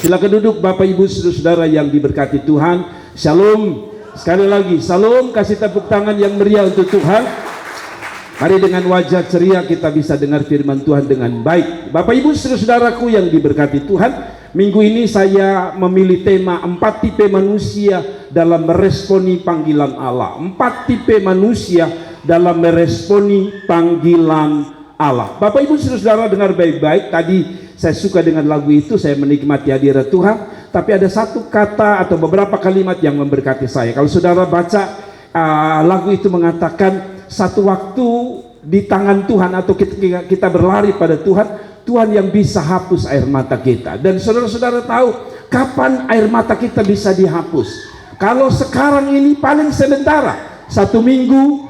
Silakan duduk Bapak Ibu Saudara yang diberkati Tuhan. Shalom. Sekali lagi shalom, kasih tepuk tangan yang meriah untuk Tuhan. Mari dengan wajah ceria kita bisa dengar firman Tuhan dengan baik. Bapak Ibu Saudaraku yang diberkati Tuhan, minggu ini saya memilih tema 4 tipe manusia dalam meresponi panggilan Allah. 4 tipe manusia dalam meresponi panggilan Allah. Bapak Ibu Saudara dengar baik-baik. Tadi saya suka dengan lagu itu, saya menikmati hadirat Tuhan. Tapi ada satu kata atau beberapa kalimat yang memberkati saya. Kalau saudara baca lagu itu mengatakan satu waktu di tangan Tuhan, atau kita berlari pada Tuhan, Tuhan yang bisa hapus air mata kita. Dan saudara-saudara tahu kapan air mata kita bisa dihapus? Kalau sekarang ini paling sementara, 1 minggu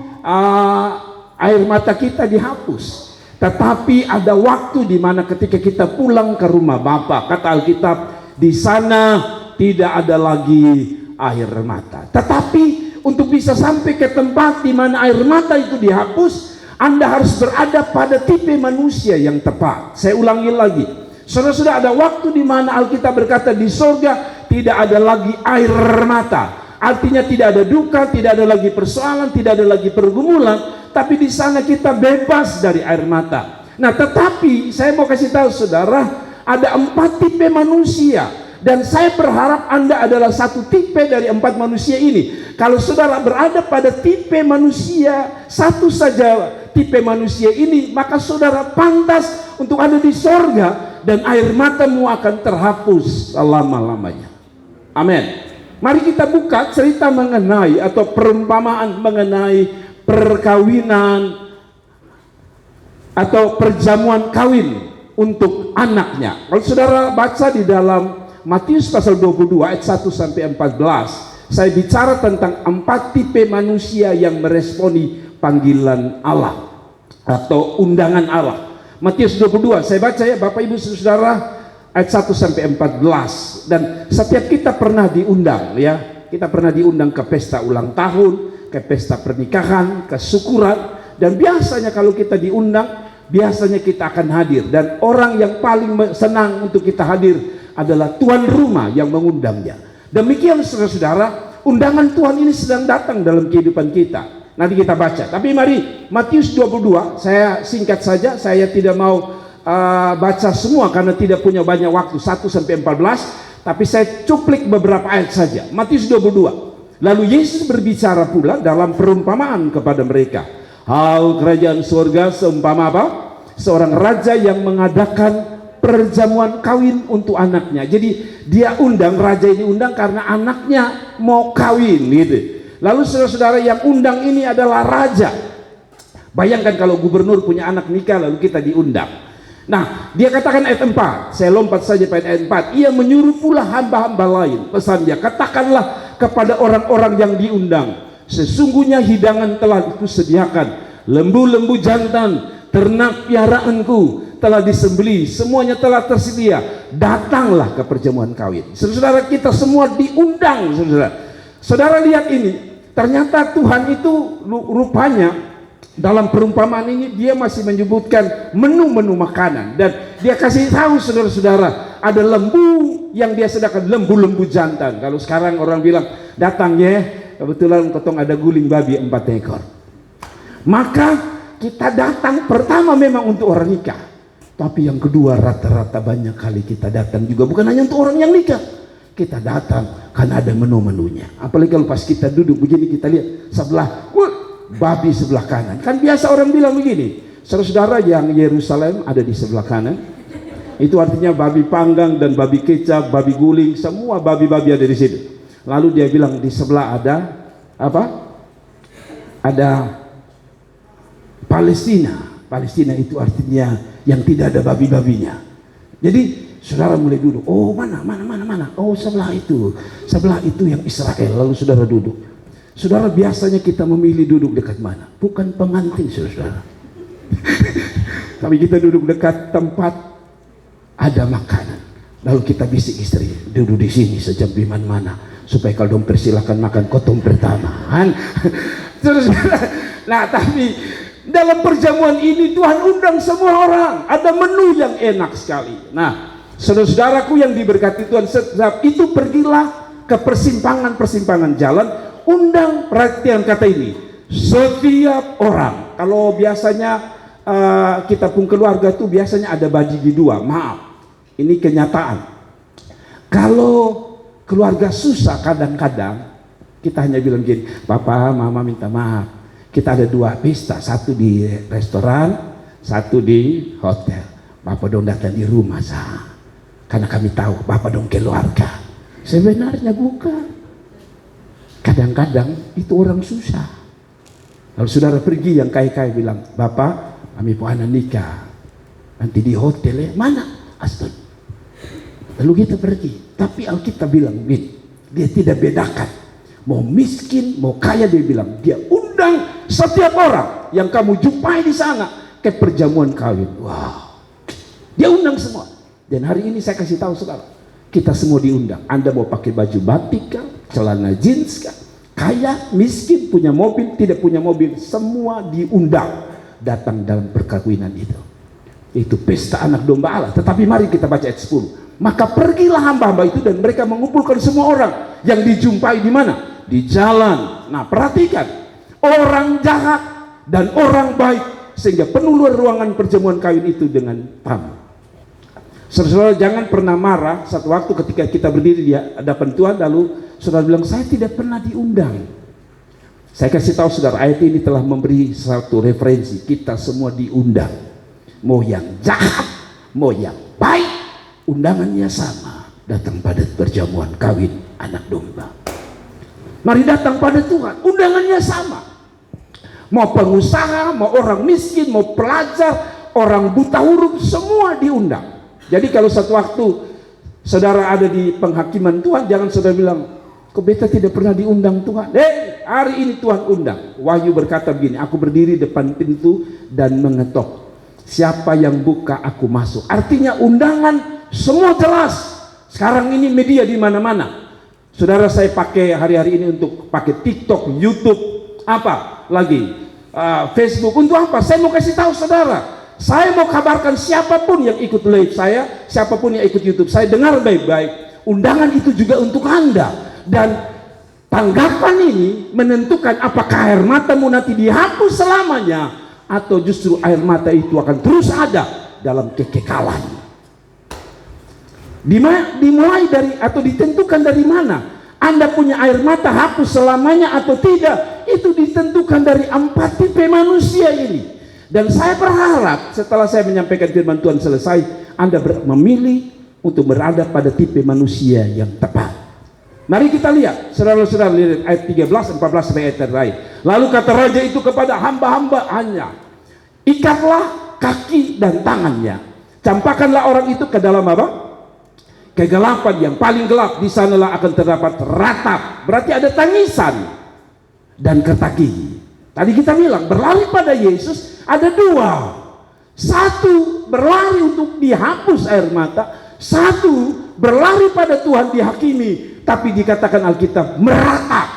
air mata kita dihapus. Tetapi ada waktu di mana ketika kita pulang ke rumah Bapa, kata Alkitab, di sana tidak ada lagi air mata. Tetapi untuk bisa sampai ke tempat di mana air mata itu dihapus, Anda harus berada pada tipe manusia yang tepat. Saya ulangi lagi. Saudara-saudara, ada waktu di mana Alkitab berkata di sorga tidak ada lagi air mata. Artinya tidak ada duka, tidak ada lagi persoalan, tidak ada lagi pergumulan. Tapi di sana kita bebas dari air mata. Nah, tetapi saya mau kasih tahu saudara, ada 4 tipe manusia, dan saya berharap Anda adalah satu tipe dari 4 manusia ini. Kalau saudara berada pada tipe manusia satu saja, tipe manusia ini, maka saudara pantas untuk ada di sorga, dan air matamu akan terhapus selama-lamanya. Amin. Mari kita buka cerita mengenai atau perumpamaan mengenai perkawinan atau perjamuan kawin untuk anaknya. Kalau saudara baca di dalam Matius pasal 22 ayat 1 sampai 14, saya bicara tentang 4 tipe manusia yang meresponi panggilan Allah atau undangan Allah. Matius 22, saya baca ya Bapak Ibu Saudara, ayat 1 sampai 14. Dan setiap kita pernah diundang ya. Kita pernah diundang ke pesta ulang tahun, ke pesta pernikahan, ke syukuran, dan biasanya kalau kita diundang, biasanya kita akan hadir, dan orang yang paling senang untuk kita hadir adalah tuan rumah yang mengundangnya. Demikian saudara-saudara, undangan Tuhan ini sedang datang dalam kehidupan kita. Nanti kita baca. Tapi mari Matius 22, saya singkat saja, saya tidak mau baca semua karena tidak punya banyak waktu, 1 sampai 14, tapi saya cuplik beberapa ayat saja. Matius 22. Lalu Yesus berbicara pula dalam perumpamaan kepada mereka. Hal kerajaan surga seumpama apa? Seorang raja yang mengadakan perjamuan kawin untuk anaknya. Jadi dia undang, raja ini undang karena anaknya mau kawin gitu. Lalu saudara-saudara, yang undang ini adalah raja. Bayangkan kalau gubernur punya anak nikah lalu kita diundang. Nah, dia katakan ayat 4, saya lompat saja pada ayat 4. Ia menyuruh pula hamba-hamba lain, pesannya, katakanlah kepada orang-orang yang diundang, sesungguhnya hidangan telah kusediakan, lembu-lembu jantan, ternak piaraanku telah disembelih, semuanya telah tersedia, datanglah ke perjamuan kawin. Saudara, kita semua diundang. Saudara lihat ini, ternyata Tuhan itu rupanya dalam perumpamaan ini dia masih menyebutkan menu-menu makanan, dan dia kasih tahu saudara-saudara, ada lembu yang dia sediakan, lembu-lembu jantan. Kalau sekarang orang bilang, datang ya, kebetulan ketong ada guling babi 4 ekor. Maka kita datang pertama memang untuk orang nikah, tapi yang kedua rata-rata banyak kali kita datang juga bukan hanya untuk orang yang nikah. Kita datang karena ada menu-menunya. Apalagi kalau pas kita duduk begini, kita lihat sebelah, babi sebelah kanan. Kan biasa orang bilang begini, saudara-saudara, yang Yerusalem ada di sebelah kanan, itu artinya babi panggang dan babi kecap, babi guling, semua babi-babi ada di situ. Lalu dia bilang di sebelah ada apa? Ada Palestina. Palestina itu artinya yang tidak ada babi-babinya. Jadi saudara mulai duduk. Oh, mana? Oh, sebelah itu yang Israel. Lalu saudara duduk. Saudara, biasanya kita memilih duduk dekat mana? Bukan pengantin, saudara. Tapi kita duduk dekat tempat ada makanan. Lalu kita bisik istri, duduk di sini sejam di mana, supaya kalau dong persilakan makan kotong pertama. Nah, tapi dalam perjamuan ini Tuhan undang semua orang. Ada menu yang enak sekali. Nah, Saudara-saudaraku yang diberkati Tuhan, sebab itu pergilah ke persimpangan-persimpangan jalan, undang, perhatian kata ini, setiap orang. Kalau biasanya kita pun keluarga tuh biasanya ada bagi dua, maaf, ini kenyataan. Kalau keluarga susah kadang-kadang kita hanya bilang gini, papa, mama minta maaf, kita ada dua pesta, satu di restoran, satu di hotel. Bapak dong datang di rumah sah, karena kami tahu bapak dong keluarga. Sebenarnya bukan. Kadang-kadang itu orang susah. Lalu saudara pergi yang kaya-kaya bilang, bapak, kami mau anak nikah, nanti di hotel ya, mana? Astaga. Lalu kita pergi. Tapi Alkitab bilang gini, dia tidak bedakan. Mau miskin, mau kaya, dia bilang, dia undang setiap orang yang kamu jumpai di sana ke perjamuan kawin. Wow. Dia undang semua. Dan hari ini saya kasih tahu saudara, kita semua diundang. Anda mau pakai baju batik kah, celana jeans kah, kaya, miskin, punya mobil, tidak punya mobil, semua diundang datang dalam perkawinan itu. Itu pesta anak domba Allah. Tetapi mari kita baca ayat 10. Maka pergilah hamba-hamba itu dan mereka mengumpulkan semua orang yang dijumpai di mana? Di jalan. Nah, perhatikan, orang jahat dan orang baik, sehingga penuh ruangan perjamuan kawin itu dengan tamu. Saudara, jangan pernah marah satu waktu ketika kita berdiri di hadapan Tuhan, lalu saudara bilang, saya tidak pernah diundang. Saya kasih tahu saudara, ayat ini telah memberi satu referensi, kita semua diundang. Mau yang jahat, mau yang baik, undangannya sama. Datang pada perjamuan kawin anak domba. Mari datang pada Tuhan, undangannya sama. Mau pengusaha, mau orang miskin, mau pelajar, orang buta huruf, semua diundang. Jadi kalau satu waktu saudara ada di penghakiman Tuhan, jangan saudara bilang, kok beta tidak pernah diundang Tuhan. Hari ini Tuhan undang. Wahyu berkata begini, aku berdiri depan pintu dan mengetok. Siapa yang buka, aku masuk. Artinya undangan semua jelas. Sekarang ini media di mana-mana. Saudara, saya pakai hari-hari ini untuk pakai TikTok, YouTube, apa lagi, Facebook. Untuk apa? Saya mau kasih tahu saudara. Saya mau kabarkan siapapun yang ikut live saya, siapapun yang ikut YouTube saya, dengar baik-baik. Undangan itu juga untuk Anda. Dan tanggapan ini menentukan apakah air matamu nanti dihapus selamanya, atau justru air mata itu akan terus ada dalam kekekalan. Dimulai dari atau ditentukan dari mana Anda punya air mata hapus selamanya atau tidak, itu ditentukan dari 4 tipe manusia ini. Dan saya berharap setelah saya menyampaikan firman Tuhan selesai, Anda memilih untuk berada pada tipe manusia yang tepat. Mari kita lihat, saudara-saudara, lihat ayat 13, 14 sampai ayat terakhir. Lalu kata raja itu kepada hamba-hambanya, ikatlah kaki dan tangannya, campakkanlah orang itu ke dalam apa? Kegelapan yang paling gelap, di sanalah akan terdapat ratap. Berarti ada tangisan dan kerta gigi. Tadi kita bilang berlari pada Yesus ada 2. Satu berlari untuk dihapus air mata, satu berlari pada Tuhan dihakimi. Tapi dikatakan Alkitab meratap.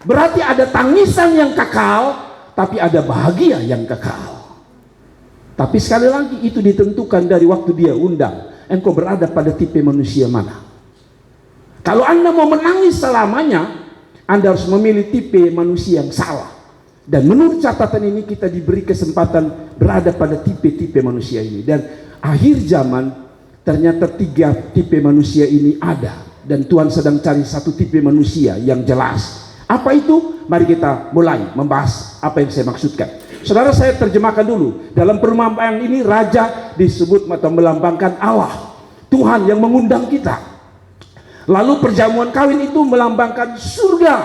Berarti ada tangisan yang kekal, tapi ada bahagia yang kekal. Tapi sekali lagi itu ditentukan dari waktu dia undang. Engkau berada pada tipe manusia mana? Kalau Anda mau menangis selamanya, Anda harus memilih tipe manusia yang salah. Dan menurut catatan ini kita diberi kesempatan berada pada tipe-tipe manusia ini. Dan akhir zaman ternyata 3 tipe manusia ini ada. Dan Tuhan sedang cari satu tipe manusia yang jelas. Apa itu? Mari kita mulai membahas apa yang saya maksudkan. Saudara, saya terjemahkan dulu. Dalam perumpamaan ini raja disebut atau melambangkan Allah, Tuhan yang mengundang kita. Lalu perjamuan kawin itu melambangkan surga.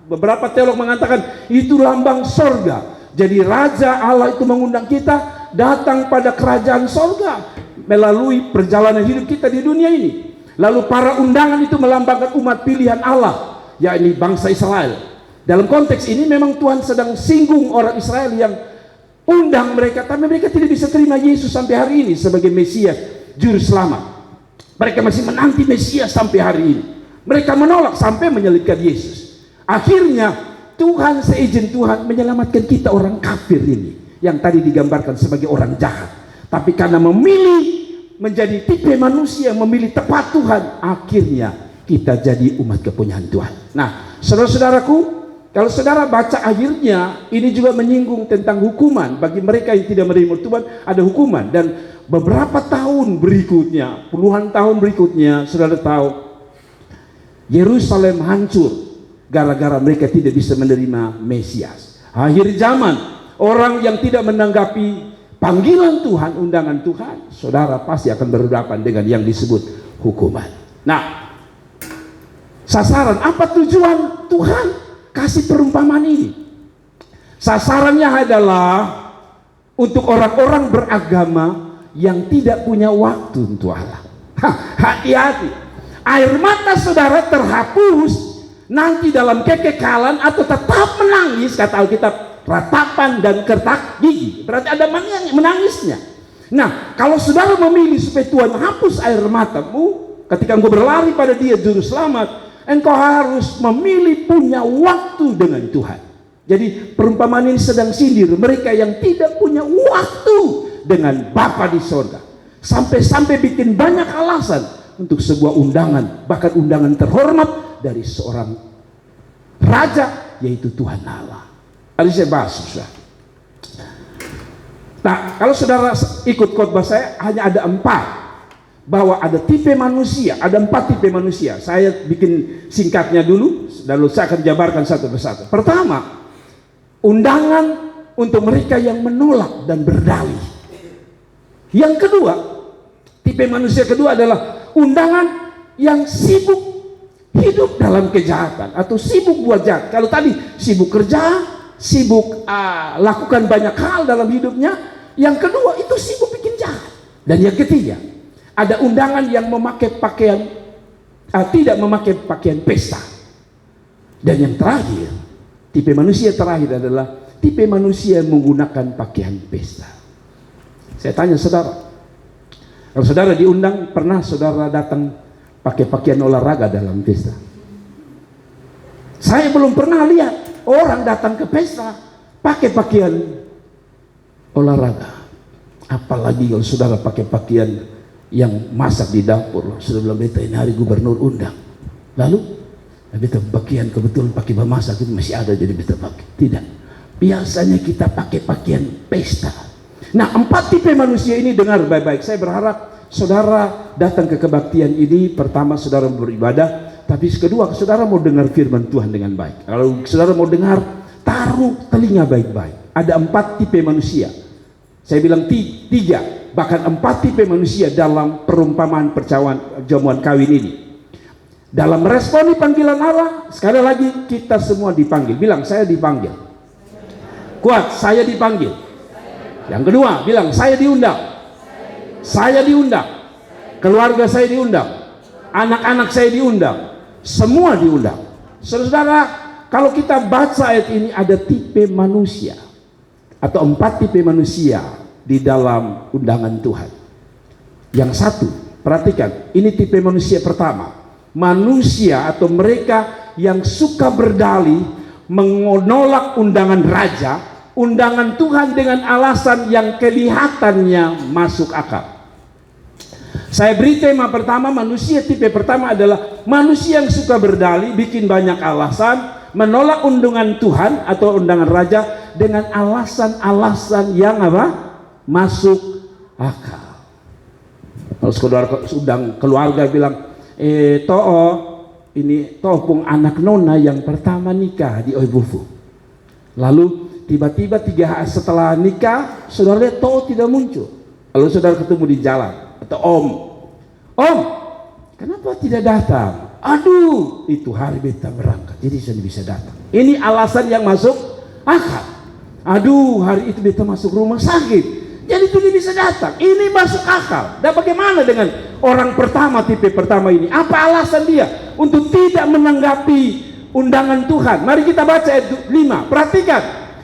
Beberapa teolog mengatakan itu lambang sorga. Jadi Raja Allah itu mengundang kita datang pada kerajaan sorga melalui perjalanan hidup kita di dunia ini. Lalu para undangan itu melambangkan umat pilihan Allah, yakni bangsa Israel. Dalam konteks ini memang Tuhan sedang singgung orang Israel yang undang mereka, tapi mereka tidak bisa terima Yesus sampai hari ini sebagai Mesias, Juru Selamat. Mereka masih menanti Mesias sampai hari ini. Mereka menolak sampai menyalibkan Yesus. Akhirnya Tuhan seizin Tuhan menyelamatkan kita orang kafir ini yang tadi digambarkan sebagai orang jahat. Tapi karena memilih menjadi tipe manusia yang memilih tepat Tuhan, akhirnya kita jadi umat kepunyaan Tuhan. Nah, saudara-saudaraku, kalau saudara baca akhirnya, ini juga menyinggung tentang hukuman. Bagi mereka yang tidak menerima Tuhan, ada hukuman. Dan beberapa tahun berikutnya, puluhan tahun berikutnya, saudara tahu, Yerusalem hancur gara-gara mereka tidak bisa menerima Mesias. Akhir zaman, orang yang tidak menanggapi panggilan Tuhan, undangan Tuhan, saudara pasti akan berhadapan dengan yang disebut hukuman. Nah, sasaran apa tujuan Tuhan kasih perumpamaan ini? Sasarannya adalah untuk orang-orang beragama yang tidak punya waktu untuk Allah. Hati-hati, air mata saudara terhapus nanti dalam kekekalan atau tetap menangis, kata Alkitab, ratapan dan kertak gigi. Berarti ada menangisnya. Nah, kalau saudara memilih supaya Tuhan hapus air matamu ketika engkau berlari pada Dia juru selamat, engkau harus memilih punya waktu dengan Tuhan. Jadi perumpamaan ini sedang sindir mereka yang tidak punya waktu dengan Bapa di sorga, sampai-sampai bikin banyak alasan untuk sebuah undangan, bahkan undangan terhormat dari seorang raja, yaitu Tuhan Allah. Tadi saya bahas, saudara. Nah, kalau saudara ikut khotbah saya, hanya ada 4, bahwa ada tipe manusia, ada 4 tipe manusia. Saya bikin singkatnya dulu, lalu saya akan jabarkan satu persatu. Pertama, undangan untuk mereka yang menolak dan berdalih. Yang kedua, tipe manusia kedua adalah undangan yang sibuk hidup dalam kejahatan atau sibuk buat jahat. Kalau tadi sibuk kerja, sibuk lakukan banyak hal dalam hidupnya, yang kedua itu sibuk bikin jahat. Dan yang ketiga, ada undangan yang memakai pakaian tidak memakai pakaian pesta. Dan yang terakhir, tipe manusia terakhir adalah tipe manusia yang menggunakan pakaian pesta. Saya tanya saudara, kalau saudara diundang, pernah saudara datang pakai pakaian olahraga dalam pesta? Saya belum pernah lihat orang datang ke pesta pakai pakaian olahraga. Apalagi kalau saudara pakai pakaian yang masak di dapur. Sudah bilang, beta ini hari gubernur undang. Lalu beta pakaian kebetulan pakai memasak itu masih ada, jadi beta pakai. Tidak, biasanya kita pakai pakaian pesta. Nah, 4 tipe manusia ini dengar baik-baik. Saya berharap saudara datang ke kebaktian ini, pertama saudara beribadah, tapi kedua saudara mau dengar firman Tuhan dengan baik. Kalau saudara mau dengar, taruh telinga baik-baik. Ada 4 tipe manusia. Saya bilang 3, bahkan 4 tipe manusia dalam perumpamaan perjamuan kawin ini. Dalam meresponi panggilan Allah, sekali lagi kita semua dipanggil. Bilang, saya dipanggil. Kuat, saya dipanggil. Yang kedua, bilang, saya diundang. Saya diundang. Keluarga saya diundang. Anak-anak saya diundang. Semua diundang. Saudara, kalau kita baca ayat ini, ada tipe manusia atau 4 tipe manusia di dalam undangan Tuhan. Yang satu, perhatikan, ini tipe manusia pertama. Manusia atau mereka yang suka berdalih, menolak undangan raja, undangan Tuhan dengan alasan yang kelihatannya masuk akal. Saya beri tema pertama, manusia tipe pertama adalah manusia yang suka berdalih, bikin banyak alasan, menolak undangan Tuhan atau undangan raja dengan alasan-alasan yang apa? Masuk akal. Kalau saudara undang keluarga bilang, ini pung anak nona yang pertama nikah di Oibufu. Lalu tiba-tiba 3 hari setelah nikah, saudara lihat tidak muncul. Lalu saudara ketemu di jalan, atau om, kenapa tidak datang? Aduh, itu hari beta berangkat, jadi saya bisa datang. Ini alasan yang masuk akal. Aduh, hari itu beta masuk rumah sakit, jadi tidak bisa datang. Ini masuk akal. Dan bagaimana dengan orang pertama, tipe pertama ini? Apa alasan dia untuk tidak menanggapi undangan Tuhan? Mari kita baca ayat 5. Perhatikan.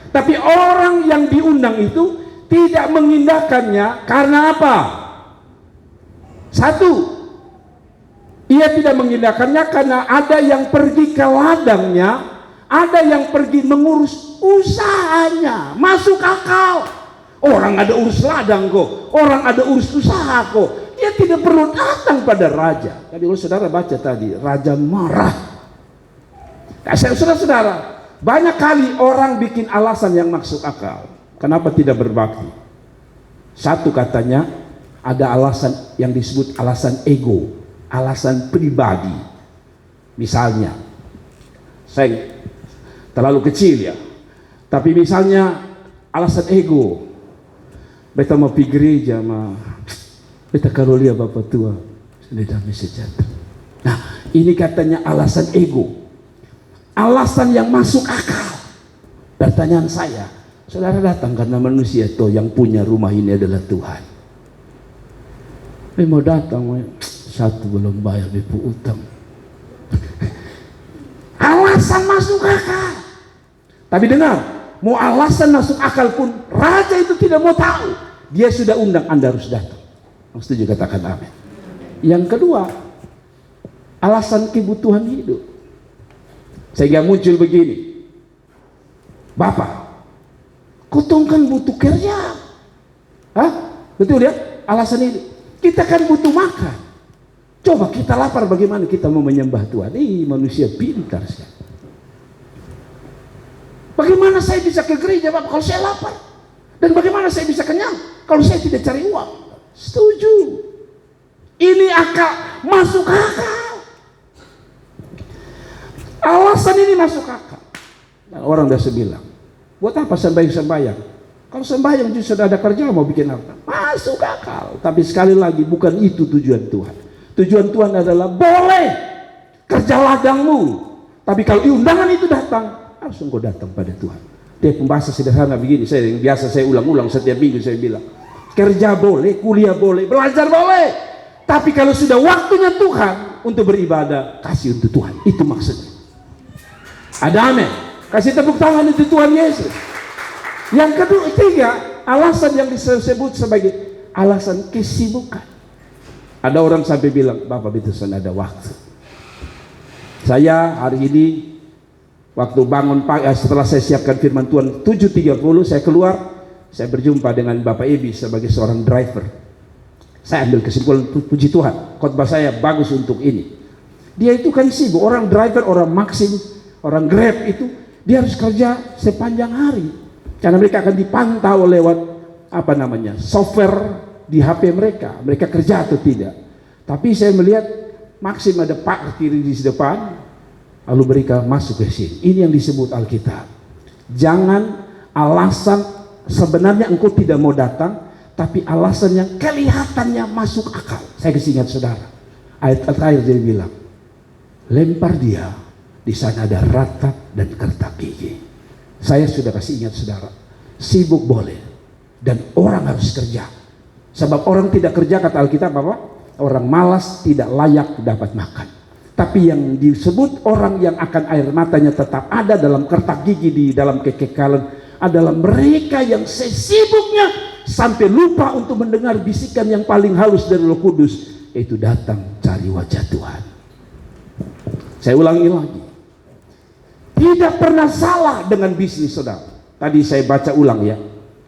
Tapi orang yang diundang itu tidak mengindahkannya karena apa? 1, ia tidak mengindahkannya karena ada yang pergi ke ladangnya, ada yang pergi mengurus usahanya. Masuk akal. Orang ada urus ladang kok, orang ada urus usaha kok, dia dia tidak perlu datang pada raja. Tapi kalau saudara baca tadi, raja marah. Nah, saudara-saudara, banyak kali orang bikin alasan yang masuk akal. Kenapa tidak berbakti? Satu, katanya ada alasan yang disebut alasan ego, alasan pribadi. Misalnya, saya terlalu kecil ya, tapi misalnya alasan ego, beta mau pergi gereja, beta kalau lihat Bapak tua sudah damai sejahtera. Nah, ini katanya alasan ego, alasan yang masuk akal. Pertanyaan saya, saudara datang karena manusia toh yang punya rumah ini adalah Tuhan. Mau datang, satu belum bayar DP utang. Alasan masuk akal. Tapi dengar, mau alasan masuk akal pun raja itu tidak mau tahu. Dia sudah undang, Anda harus datang. Setuju, katakan amin. Yang kedua, alasan kebutuhan hidup. Sehingga muncul begini, Bapak, kau kan butuh kerja. Hah? Betul ya? Alasan ini, kita kan butuh makan. Coba kita lapar, bagaimana kita mau menyembah Tuhan? Ih, manusia pintar sekali. Bagaimana saya bisa ke gereja, Bapak, kalau saya lapar? Dan bagaimana saya bisa kenyang kalau saya tidak cari uang? Setuju. Ini akal, masuk akal. Alasan ini masuk akal. Nah, orang dah bilang, buat apa sembahyang? Kalau sembahyang justru ada kerja, mau bikin apa? Masuk akal. Tapi sekali lagi, bukan itu tujuan Tuhan. Tujuan Tuhan adalah boleh kerja ladangmu, tapi kalau undangan itu datang, langsung kau datang pada Tuhan. Dia pembahasan sederhana begini, yang biasa saya ulang-ulang setiap minggu, saya bilang, kerja boleh, kuliah boleh, belajar boleh, tapi kalau sudah waktunya Tuhan untuk beribadah, kasih untuk Tuhan. Itu maksudnya. Ada amin. Kasih tepuk tangan untuk Tuhan Yesus. Yang kedua, ketiga, alasan yang disebut sebagai alasan kesibukan. Ada orang sampai bilang, Bapak betul ada waktu. Saya hari ini waktu bangun pagi, setelah saya siapkan firman Tuhan 7.30, saya keluar, saya berjumpa dengan Bapak Ebi sebagai seorang driver. Saya ambil kesimpulan, puji Tuhan, khotbah saya bagus untuk ini. Dia itu kan sibuk, orang driver, orang Maxim, orang Grab itu, dia harus kerja sepanjang hari. Karena mereka akan dipantau lewat software di HP mereka kerja atau tidak. Tapi saya melihat Maxim ada parkir di depan, lalu mereka masuk ke sini. Ini yang disebut Alkitab. Jangan alasan sebenarnya engkau tidak mau datang, tapi alasan yang kelihatannya masuk akal. Saya kasih ingat saudara, ayat terakhir dia bilang, lempar dia, di sana ada ratap dan kertak gigi. Saya sudah kasih ingat saudara, sibuk boleh, dan orang harus kerja. Sebab orang tidak kerja, kata Alkitab apa? Orang malas tidak layak dapat makan. Tapi yang disebut orang yang akan air matanya tetap ada dalam kertak gigi di dalam kekekalan adalah mereka yang sesibuknya sampai lupa untuk mendengar bisikan yang paling halus dari Roh Kudus, yaitu datang cari wajah Tuhan. Saya ulangi lagi, tidak pernah salah dengan bisnis saudara. Tadi saya baca ulang ya.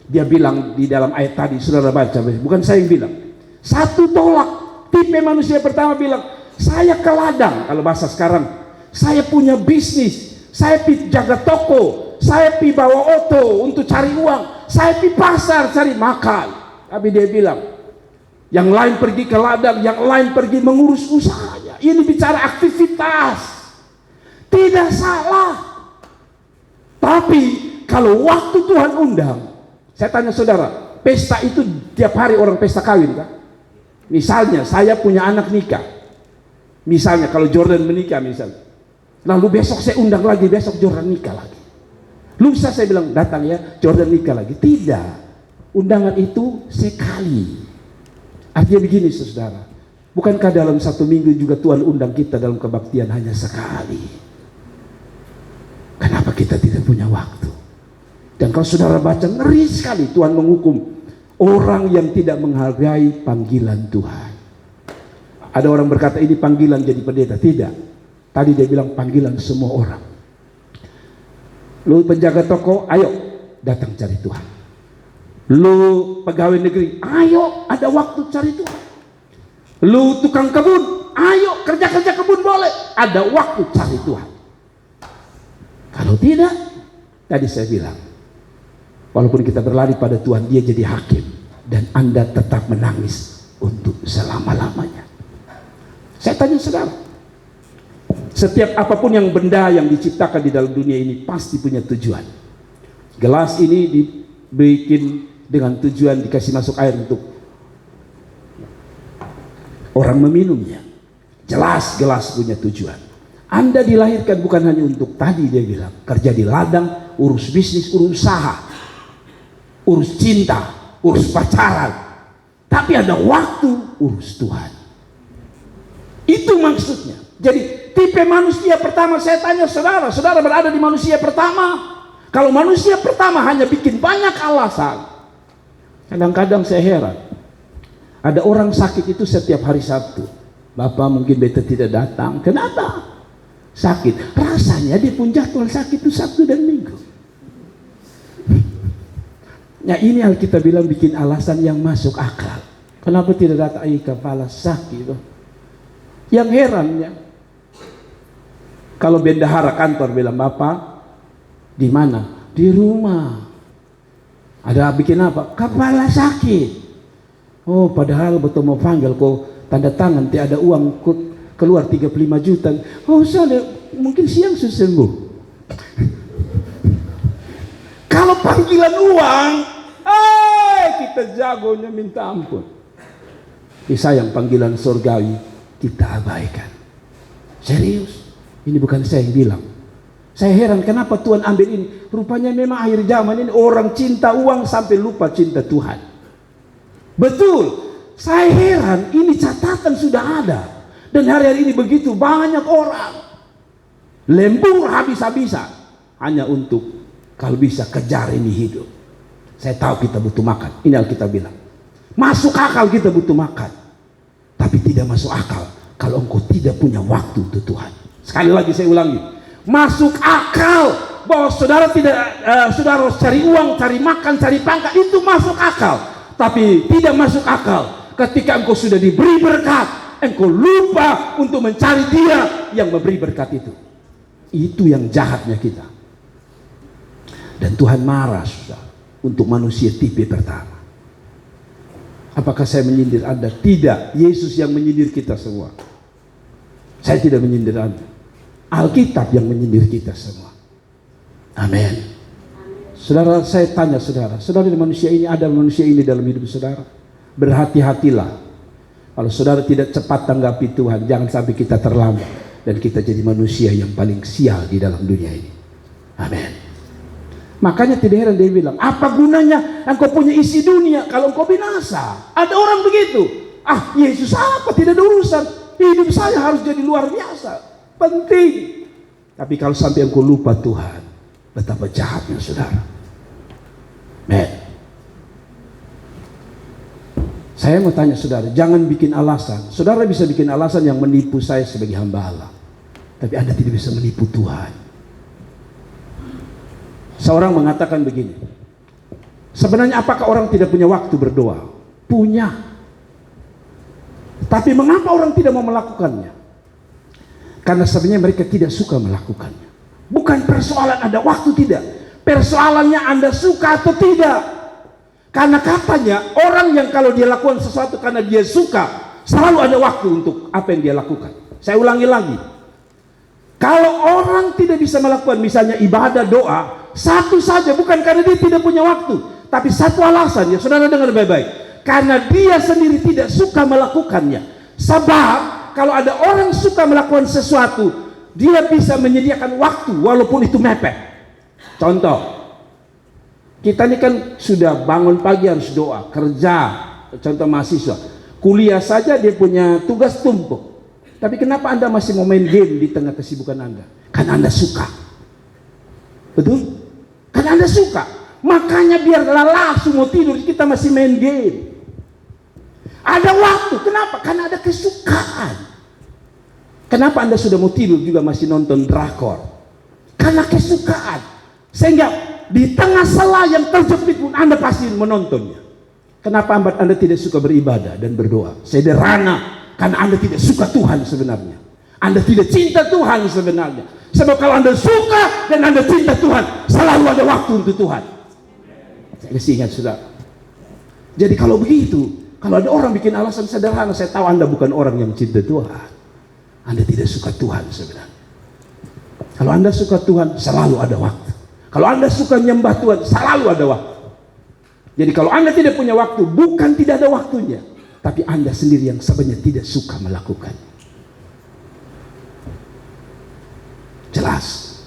Dia bilang di dalam ayat tadi, saudara baca, bukan saya yang bilang. Satu tolak, tipe manusia pertama bilang, saya ke ladang, kalau bahasa sekarang, saya punya bisnis, saya pi jaga toko, saya pi bawa oto untuk cari uang, saya pi pasar cari makan. Tapi dia bilang, yang lain pergi ke ladang, yang lain pergi mengurus usahanya. Ini bicara aktivitas, tidak salah. Tapi kalau waktu Tuhan undang, saya tanya saudara, pesta itu tiap hari orang pesta kawin kan? Misalnya saya punya anak nikah, misalnya kalau Jordan menikah misalnya, lalu besok saya undang lagi, besok Jordan nikah lagi, lusa saya bilang datang ya Jordan nikah lagi. Tidak, undangan itu sekali. Artinya begini saudara, bukankah dalam satu minggu juga Tuhan undang kita dalam kebaktian hanya sekali? Kenapa kita tidak punya waktu? Dan kalau saudara baca, ngeri sekali Tuhan menghukum orang yang tidak menghargai panggilan Tuhan. Ada orang berkata ini panggilan jadi pendeta. Tidak. Tadi dia bilang panggilan semua orang. Lu penjaga toko, ayo datang cari Tuhan. Lu pegawai negeri, ayo ada waktu cari Tuhan. Lu tukang kebun, ayo kerja-kerja kebun boleh. Ada waktu cari Tuhan. Kalau tidak, tadi saya bilang, walaupun kita berlari pada Tuhan, dia jadi hakim. Dan Anda tetap menangis untuk selama-lamanya. Saya tanya saudara, setiap apapun yang benda yang diciptakan di dalam dunia ini pasti punya tujuan. Gelas ini dibikin dengan tujuan dikasih masuk air untuk orang meminumnya. Jelas gelas punya tujuan. Anda dilahirkan bukan hanya untuk tadi dia bilang, kerja di ladang, urus bisnis, urus usaha, urus cinta, urus pacaran. Tapi ada waktu urus Tuhan. Itu maksudnya. Jadi tipe manusia pertama, saya tanya saudara, saudara berada di manusia pertama. Kalau manusia pertama hanya bikin banyak alasan, kadang-kadang saya heran. Ada orang sakit itu setiap hari Sabtu. Bapak mungkin beta tidak datang. Kenapa? Sakit. Rasanya dia pun jadwal sakit itu Sabtu dan Minggu. Ya ini Alkitab bilang bikin alasan yang masuk akal. Kenapa tidak datang? Kepala sakit. Yang herannya, kalau bendahara kantor bilang, Bapak di mana? Di rumah. Ada bikin apa? Kepala sakit. Oh, padahal betul mau panggil kok tanda tangan tiada uang keluar 35 juta. Oh, saya mungkin siang sudah sembuh. Kalau panggilan uang, kita jagonya minta ampun. Sayang, panggilan surgawi kita abaikan. Serius, ini bukan saya yang bilang. Saya heran kenapa Tuhan ambil ini. Rupanya memang akhir zaman ini orang cinta uang sampai lupa cinta Tuhan. Betul. Saya heran, ini catatan sudah ada. Dan hari-hari ini begitu banyak orang lembur habis-habisan hanya untuk kalau bisa kejar ini hidup. Saya tahu kita butuh makan. Ini Alkitab bilang. Masuk akal kita butuh makan. Tapi tidak masuk akal kalau engkau tidak punya waktu untuk Tuhan. Sekali lagi saya ulangi. Masuk akal bahwa saudara saudara harus cari uang, cari makan, cari pangkat, itu masuk akal. Tapi tidak masuk akal ketika engkau sudah diberi berkat, engkau lupa untuk mencari Dia yang memberi berkat itu. Itu yang jahatnya kita. Dan Tuhan marah sudah untuk manusia tipe pertama. Apakah saya menyindir Anda? Tidak. Yesus yang menyindir kita semua. Saya tidak menyindir Anda. Alkitab yang menyindir kita semua. Amin. Saudara, saya tanya saudara, saudara di manusia ini, ada manusia ini dalam hidup saudara? Berhati-hatilah. Kalau saudara tidak cepat tanggapi Tuhan, jangan sampai kita terlambat dan kita jadi manusia yang paling sial di dalam dunia ini. Amin. Makanya tidak heran dia bilang, apa gunanya engkau punya isi dunia kalau engkau binasa? Ada orang begitu. Yesus apa? Tidak ada urusan. Hidup saya harus jadi luar biasa. Penting. Tapi kalau sampai engkau lupa Tuhan, betapa jahatnya saudara. Men. Saya mau tanya saudara, jangan bikin alasan. Saudara bisa bikin alasan yang menipu saya sebagai hamba Allah. Tapi Anda tidak bisa menipu Tuhan. Seorang mengatakan begini, sebenarnya apakah orang tidak punya waktu berdoa? Punya. Tapi mengapa orang tidak mau melakukannya? Karena sebenarnya mereka tidak suka melakukannya. Bukan persoalan ada waktu tidak. Persoalannya Anda suka atau tidak. Karena katanya orang yang kalau dia lakukan sesuatu karena dia suka, selalu ada waktu untuk apa yang dia lakukan. Saya ulangi lagi. Kalau orang tidak bisa melakukan misalnya ibadah, doa, satu saja, bukan karena dia tidak punya waktu, tapi satu alasan, ya saudara dengar baik-baik, karena dia sendiri tidak suka melakukannya. Sebab kalau ada orang suka melakukan sesuatu, dia bisa menyediakan waktu walaupun itu mepet. Contoh, kita ini kan sudah bangun pagi harus doa, kerja, contoh mahasiswa, kuliah saja dia punya tugas tumpuk. Tapi kenapa Anda masih mau main game di tengah kesibukan Anda? Karena Anda suka. Betul? Karena Anda suka. Makanya biar lelah semua tidur, kita masih main game. Ada waktu. Kenapa? Karena ada kesukaan. Kenapa Anda sudah mau tidur juga masih nonton drakor? Karena kesukaan. Sehingga di tengah sela yang terjepit pun Anda pasti menontonnya. Kenapa Anda tidak suka beribadah dan berdoa? Sederhana. karena Anda tidak suka Tuhan sebenarnya. Anda tidak cinta Tuhan sebenarnya. Sebab kalau Anda suka dan Anda cinta Tuhan, selalu ada waktu untuk Tuhan. Saya kasih ingat, saudara. Jadi kalau begitu, kalau ada orang bikin alasan sederhana, saya tahu Anda bukan orang yang cinta Tuhan. Anda tidak suka Tuhan sebenarnya. Kalau Anda suka Tuhan, selalu ada waktu. Kalau Anda suka nyembah Tuhan, selalu ada waktu. Jadi kalau Anda tidak punya waktu, bukan tidak ada waktunya, tapi Anda sendiri yang sebenarnya tidak suka melakukan. Jelas.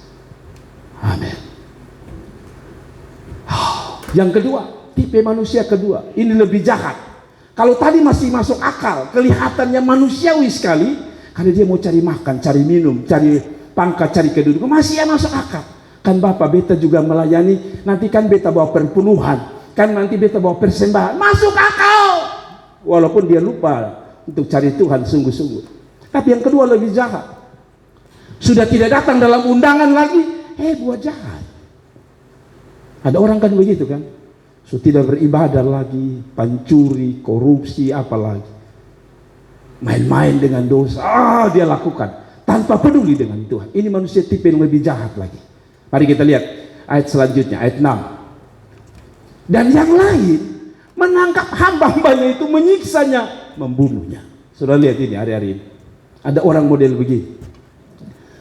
Amin. Yang kedua, tipe manusia kedua, ini lebih jahat. Kalau tadi masih masuk akal, kelihatannya manusiawi sekali, karena dia mau cari makan, cari minum, cari pangkat, cari kedudukan, masih masuk akal. Kan Bapak beta juga melayani, nanti kan beta bawa perpuluhan, kan nanti beta bawa persembahan, masuk akal. Walaupun dia lupa untuk cari Tuhan sungguh-sungguh. Tapi yang kedua lebih jahat. Sudah tidak datang dalam undangan lagi, buat jahat. Ada orang kan begitu kan, sudah tidak beribadah lagi, pancuri, korupsi, apalagi main-main dengan dosa, dia lakukan tanpa peduli dengan Tuhan. Ini manusia tipe yang lebih jahat lagi. Mari kita lihat ayat selanjutnya, ayat 6. Dan yang lain menangkap hamba-hambanya itu, menyiksanya, membunuhnya. Sudah lihat ini hari-hari ini, ada orang model begini.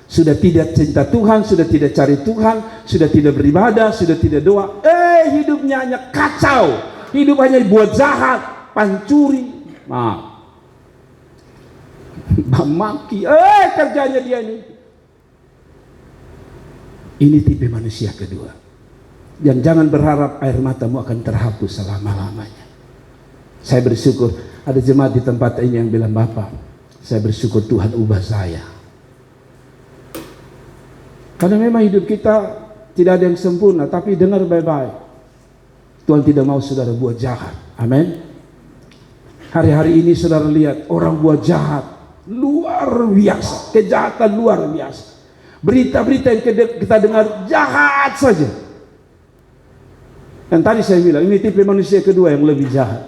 Sudah tidak cinta Tuhan, sudah tidak cari Tuhan, sudah tidak beribadah, sudah tidak doa. Hidupnya hanya kacau, hidup hanya buat jahat, pancuri, maki, kerjanya dia ini. Ini tipe manusia kedua. Dan jangan berharap air matamu akan terhapus selama-lamanya. Saya bersyukur ada jemaat di tempat ini yang bilang, Bapak, saya bersyukur Tuhan ubah saya. Karena memang hidup kita tidak ada yang sempurna, tapi dengar baik-baik. Tuhan tidak mau saudara buat jahat. Amin. Hari-hari ini saudara lihat orang buat jahat luar biasa, kejahatan luar biasa. Berita-berita yang kita dengar jahat saja. Dan tadi saya bilang ini tipe manusia kedua yang lebih jahat.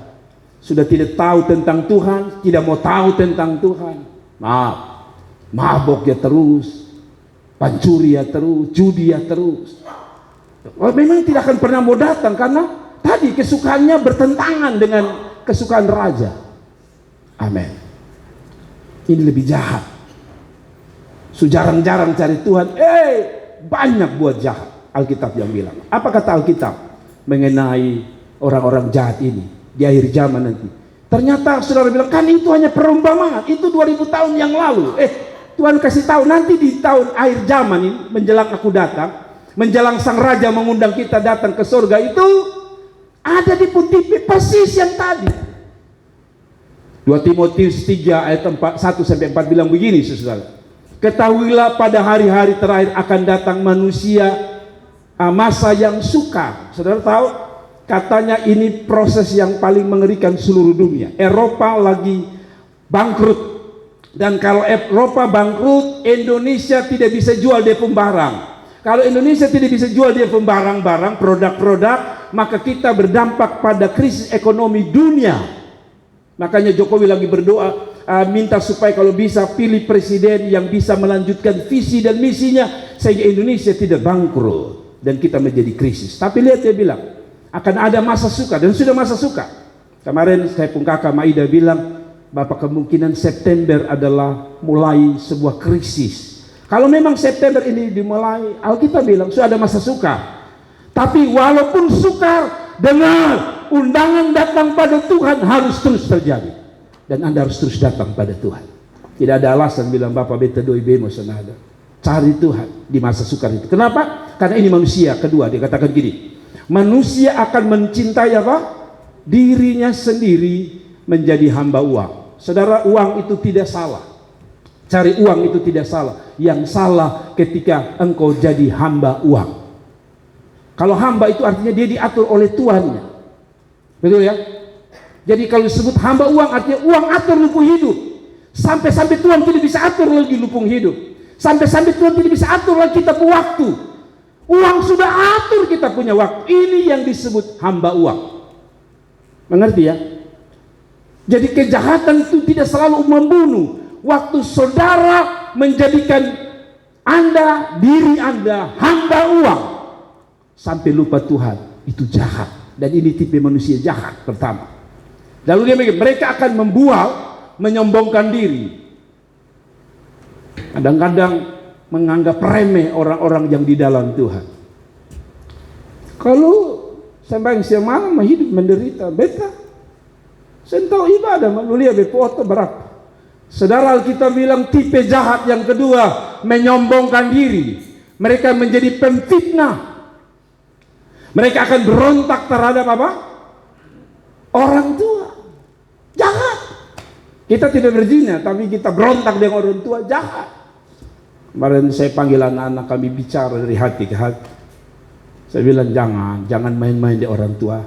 Sudah tidak tahu tentang Tuhan, tidak mau tahu tentang Tuhan. Mabok ya terus, pancuri ya terus, judi ya terus. Memang tidak akan pernah mau datang karena tadi kesukaannya bertentangan dengan kesukaan raja. Amin. Ini lebih jahat. Jarang-jarang cari Tuhan, banyak buat jahat. Alkitab yang bilang. Apa kata Alkitab mengenai orang-orang jahat ini di akhir zaman nanti? Ternyata saudara bilang, kan itu hanya perumpamaan, itu 2000 tahun yang lalu. Tuhan kasih tahu nanti di tahun akhir zaman ini, menjelang aku datang, menjelang sang raja mengundang kita datang ke surga, itu ada di tipe persis yang tadi. 2 Timotius 3 ayat 1-4 bilang begini, saudara. Ketahuilah pada hari-hari terakhir akan datang manusia masa yang sukar. Saudara tahu, katanya ini proses yang paling mengerikan seluruh dunia. Eropa lagi bangkrut. Dan kalau Eropa bangkrut, Indonesia tidak bisa jual dia barang. Kalau Indonesia tidak bisa jual dia barang-barang, produk-produk, maka kita berdampak pada krisis ekonomi dunia. Makanya Jokowi lagi berdoa, minta supaya kalau bisa pilih presiden yang bisa melanjutkan visi dan misinya sehingga Indonesia tidak bangkrut dan kita menjadi krisis. Tapi lihat dia bilang akan ada masa suka, dan sudah masa suka. Kemarin saya pun kakak Maida bilang, Bapak, kemungkinan September adalah mulai sebuah krisis. Kalau memang September ini dimulai, Alkitab bilang sudah ada masa suka. Tapi walaupun sukar, dengar, undangan datang pada Tuhan harus terus terjadi. Dan Anda harus terus datang pada Tuhan. Tidak ada alasan bilang, Bapak beta doi bemo senada. Cari Tuhan di masa sukar itu. Kenapa? Karena ini manusia kedua. Dia katakan gini, manusia akan mencintai apa? Dirinya sendiri menjadi hamba uang. Saudara, uang itu tidak salah. Cari uang itu tidak salah. Yang salah ketika engkau jadi hamba uang. Kalau hamba itu artinya dia diatur oleh tuannya. Betul ya? Jadi kalau disebut hamba uang artinya uang atur lupung hidup. Sampai-sampai Tuhan tidak bisa atur lagi lupung hidup. Sampai-sampai Tuhan tidak bisa atur lagi kita punya waktu. Uang sudah atur kita punya waktu. Ini yang disebut hamba uang. Mengerti ya? Jadi kejahatan itu tidak selalu membunuh. Waktu saudara menjadikan diri Anda hamba uang sampai lupa Tuhan, itu jahat. Dan ini tipe manusia jahat pertama. Lalu dia mikir, mereka akan membual, menyombongkan diri. Kadang-kadang menganggap remeh orang-orang yang di dalam Tuhan. Kalau sembahyang siang malam hidup menderita, beta. Saya tahu ibadah, lu lihat foto berapa. Saudara, Alkitab bilang tipe jahat yang kedua, menyombongkan diri. Mereka menjadi pemfitnah. Mereka akan berontak terhadap apa? Orang tua. Jahat. Kita tidak berzina, tapi kita berontak dengan orang tua, jahat. Kemarin saya panggil anak-anak kami bicara dari hati ke hati. Saya bilang jangan main-main di orang tua.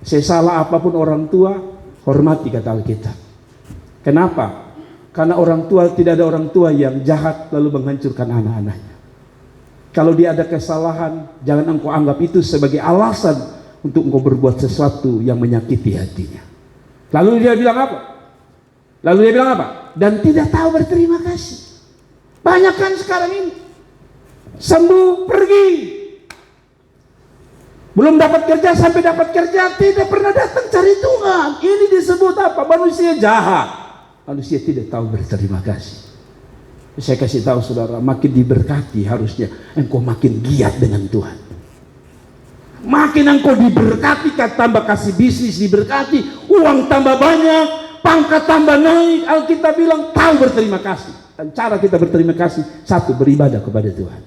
Saya salah apapun orang tua, hormati kata Alkitab. Kenapa? Karena orang tua, tidak ada orang tua yang jahat lalu menghancurkan anak-anaknya. Kalau dia ada kesalahan, jangan engkau anggap itu sebagai alasan untuk engkau berbuat sesuatu yang menyakiti hatinya. Lalu dia bilang apa? Dan tidak tahu berterima kasih. Banyak kan sekarang ini. Sembuh, pergi. Belum dapat kerja sampai dapat kerja, tidak pernah datang cari Tuhan. Ini disebut apa? Manusia jahat. Manusia tidak tahu berterima kasih. Saya kasih tahu saudara, makin diberkati harusnya engkau makin giat dengan Tuhan. Makin engkau diberkati, tambah kasih bisnis diberkati, uang tambah banyak, pangkat tambah naik. Alkitab bilang tahu berterima kasih. Dan cara kita berterima kasih, satu, beribadah kepada Tuhan.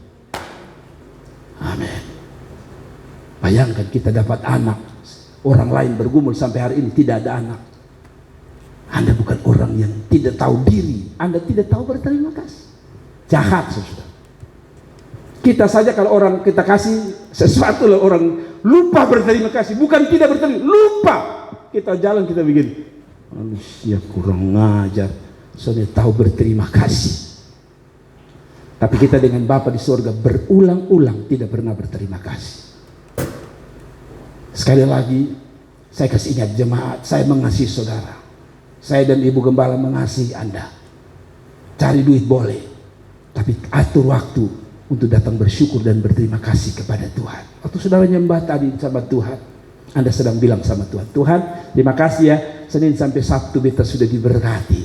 Amin. Bayangkan kita dapat anak, orang lain bergumul sampai hari ini tidak ada anak. Anda bukan orang yang tidak tahu diri, Anda tidak tahu berterima kasih. Jahat, saudara. Kita saja kalau orang kita kasih sesuatu, orang lupa berterima kasih, bukan tidak berterima, lupa. Kita jalan kita begini, manusia kurang ngajar, soalnya tahu berterima kasih. Tapi kita dengan Bapa di surga berulang-ulang tidak pernah berterima kasih. Sekali lagi, saya kasih ingat jemaat, saya mengasihi saudara. Saya dan Ibu Gembala mengasihi Anda. Cari duit boleh, tapi atur waktu untuk datang bersyukur dan berterima kasih kepada Tuhan. Waktu saudara nyembah tadi sama Tuhan, Anda sedang bilang sama Tuhan, Tuhan terima kasih ya, Senin sampai Sabtu beta sudah diberkati.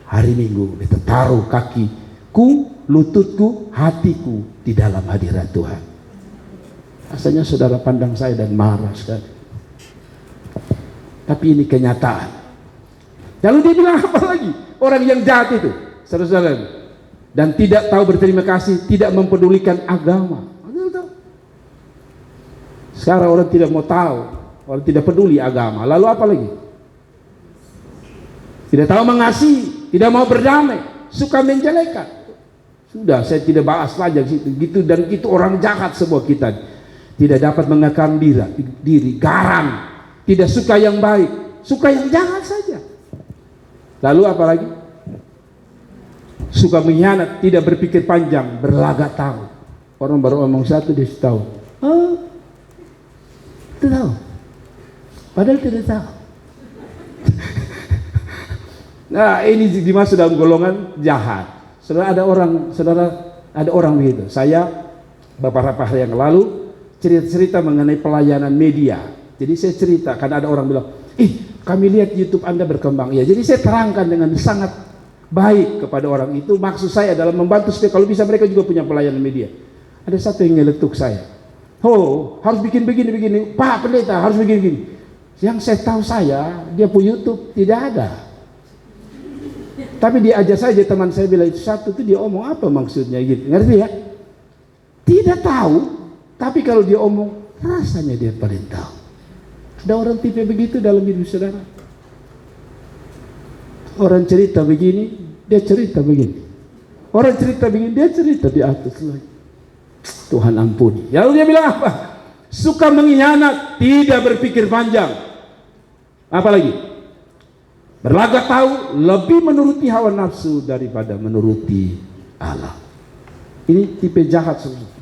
Hari Minggu beta taruh kakiku, lututku, hatiku di dalam hadirat Tuhan. Rasanya saudara pandang saya dan marah sekali. Tapi ini kenyataan. Lalu dia bilang apa lagi? Orang yang jahat itu, saudara-saudara, dan tidak tahu berterima kasih, tidak mempedulikan agama. Sekarang orang tidak mau tahu, orang tidak peduli agama. Lalu apa lagi? Tidak tahu mengasihi, tidak mau berdamai, suka menjelekan. Sudah, saya tidak bahas lagi gitu dan itu orang jahat semua kita. Tidak dapat mengekang diri, garang, tidak suka yang baik, suka yang jahat saja. Lalu apa lagi? Suka mengkhianat, tidak berpikir panjang, berlagak tahu. Orang baru ngomong satu dia tahu. Oh, itu tahu. Padahal tidak tahu. Nah, ini dimasuk dalam golongan jahat. Saudara ada orang begitu. Saya beberapa hari yang lalu cerita mengenai pelayanan media. Jadi saya cerita, karena ada orang bilang, kami lihat YouTube Anda berkembang. Ya, jadi saya terangkan dengan sangat baik kepada orang itu. Maksud saya adalah membantu supaya kalau bisa mereka juga punya pelayanan media. Ada satu yang ngeletuk saya. Oh, harus bikin begini. Pak Pendeta harus begini. Yang saya tahu dia punya YouTube tidak ada. Tapi dia aja saja teman saya bilang itu satu itu dia omong apa maksudnya gitu. Ngerti ya? Tidak tahu. Tapi kalau dia omong rasanya dia paling tahu. Ada orang tipe begitu dalam hidup saudara. Orang cerita begini, dia cerita begini. Orang cerita begini, dia cerita di atas lagi. Tuhan ampuni. Lalu dia bilang apa? Suka mengkhianat, tidak berpikir panjang. Apa lagi? Berlagak tahu, lebih menuruti hawa nafsu daripada menuruti Allah. Ini tipe jahat saudara.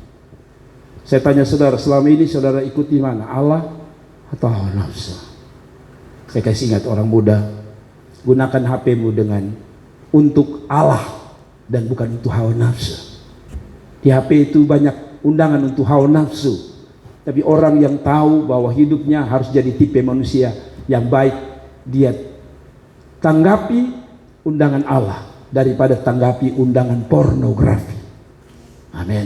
Saya tanya saudara, selama ini saudara ikuti mana? Allah atau hawa nafsu? Saya kasih ingat orang muda, Gunakan HP-mu untuk Allah dan bukan untuk hawa nafsu. Di HP itu banyak undangan untuk hawa nafsu. Tapi orang yang tahu bahwa hidupnya harus jadi tipe manusia yang baik, dia tanggapi undangan Allah daripada tanggapi undangan pornografi. Amin.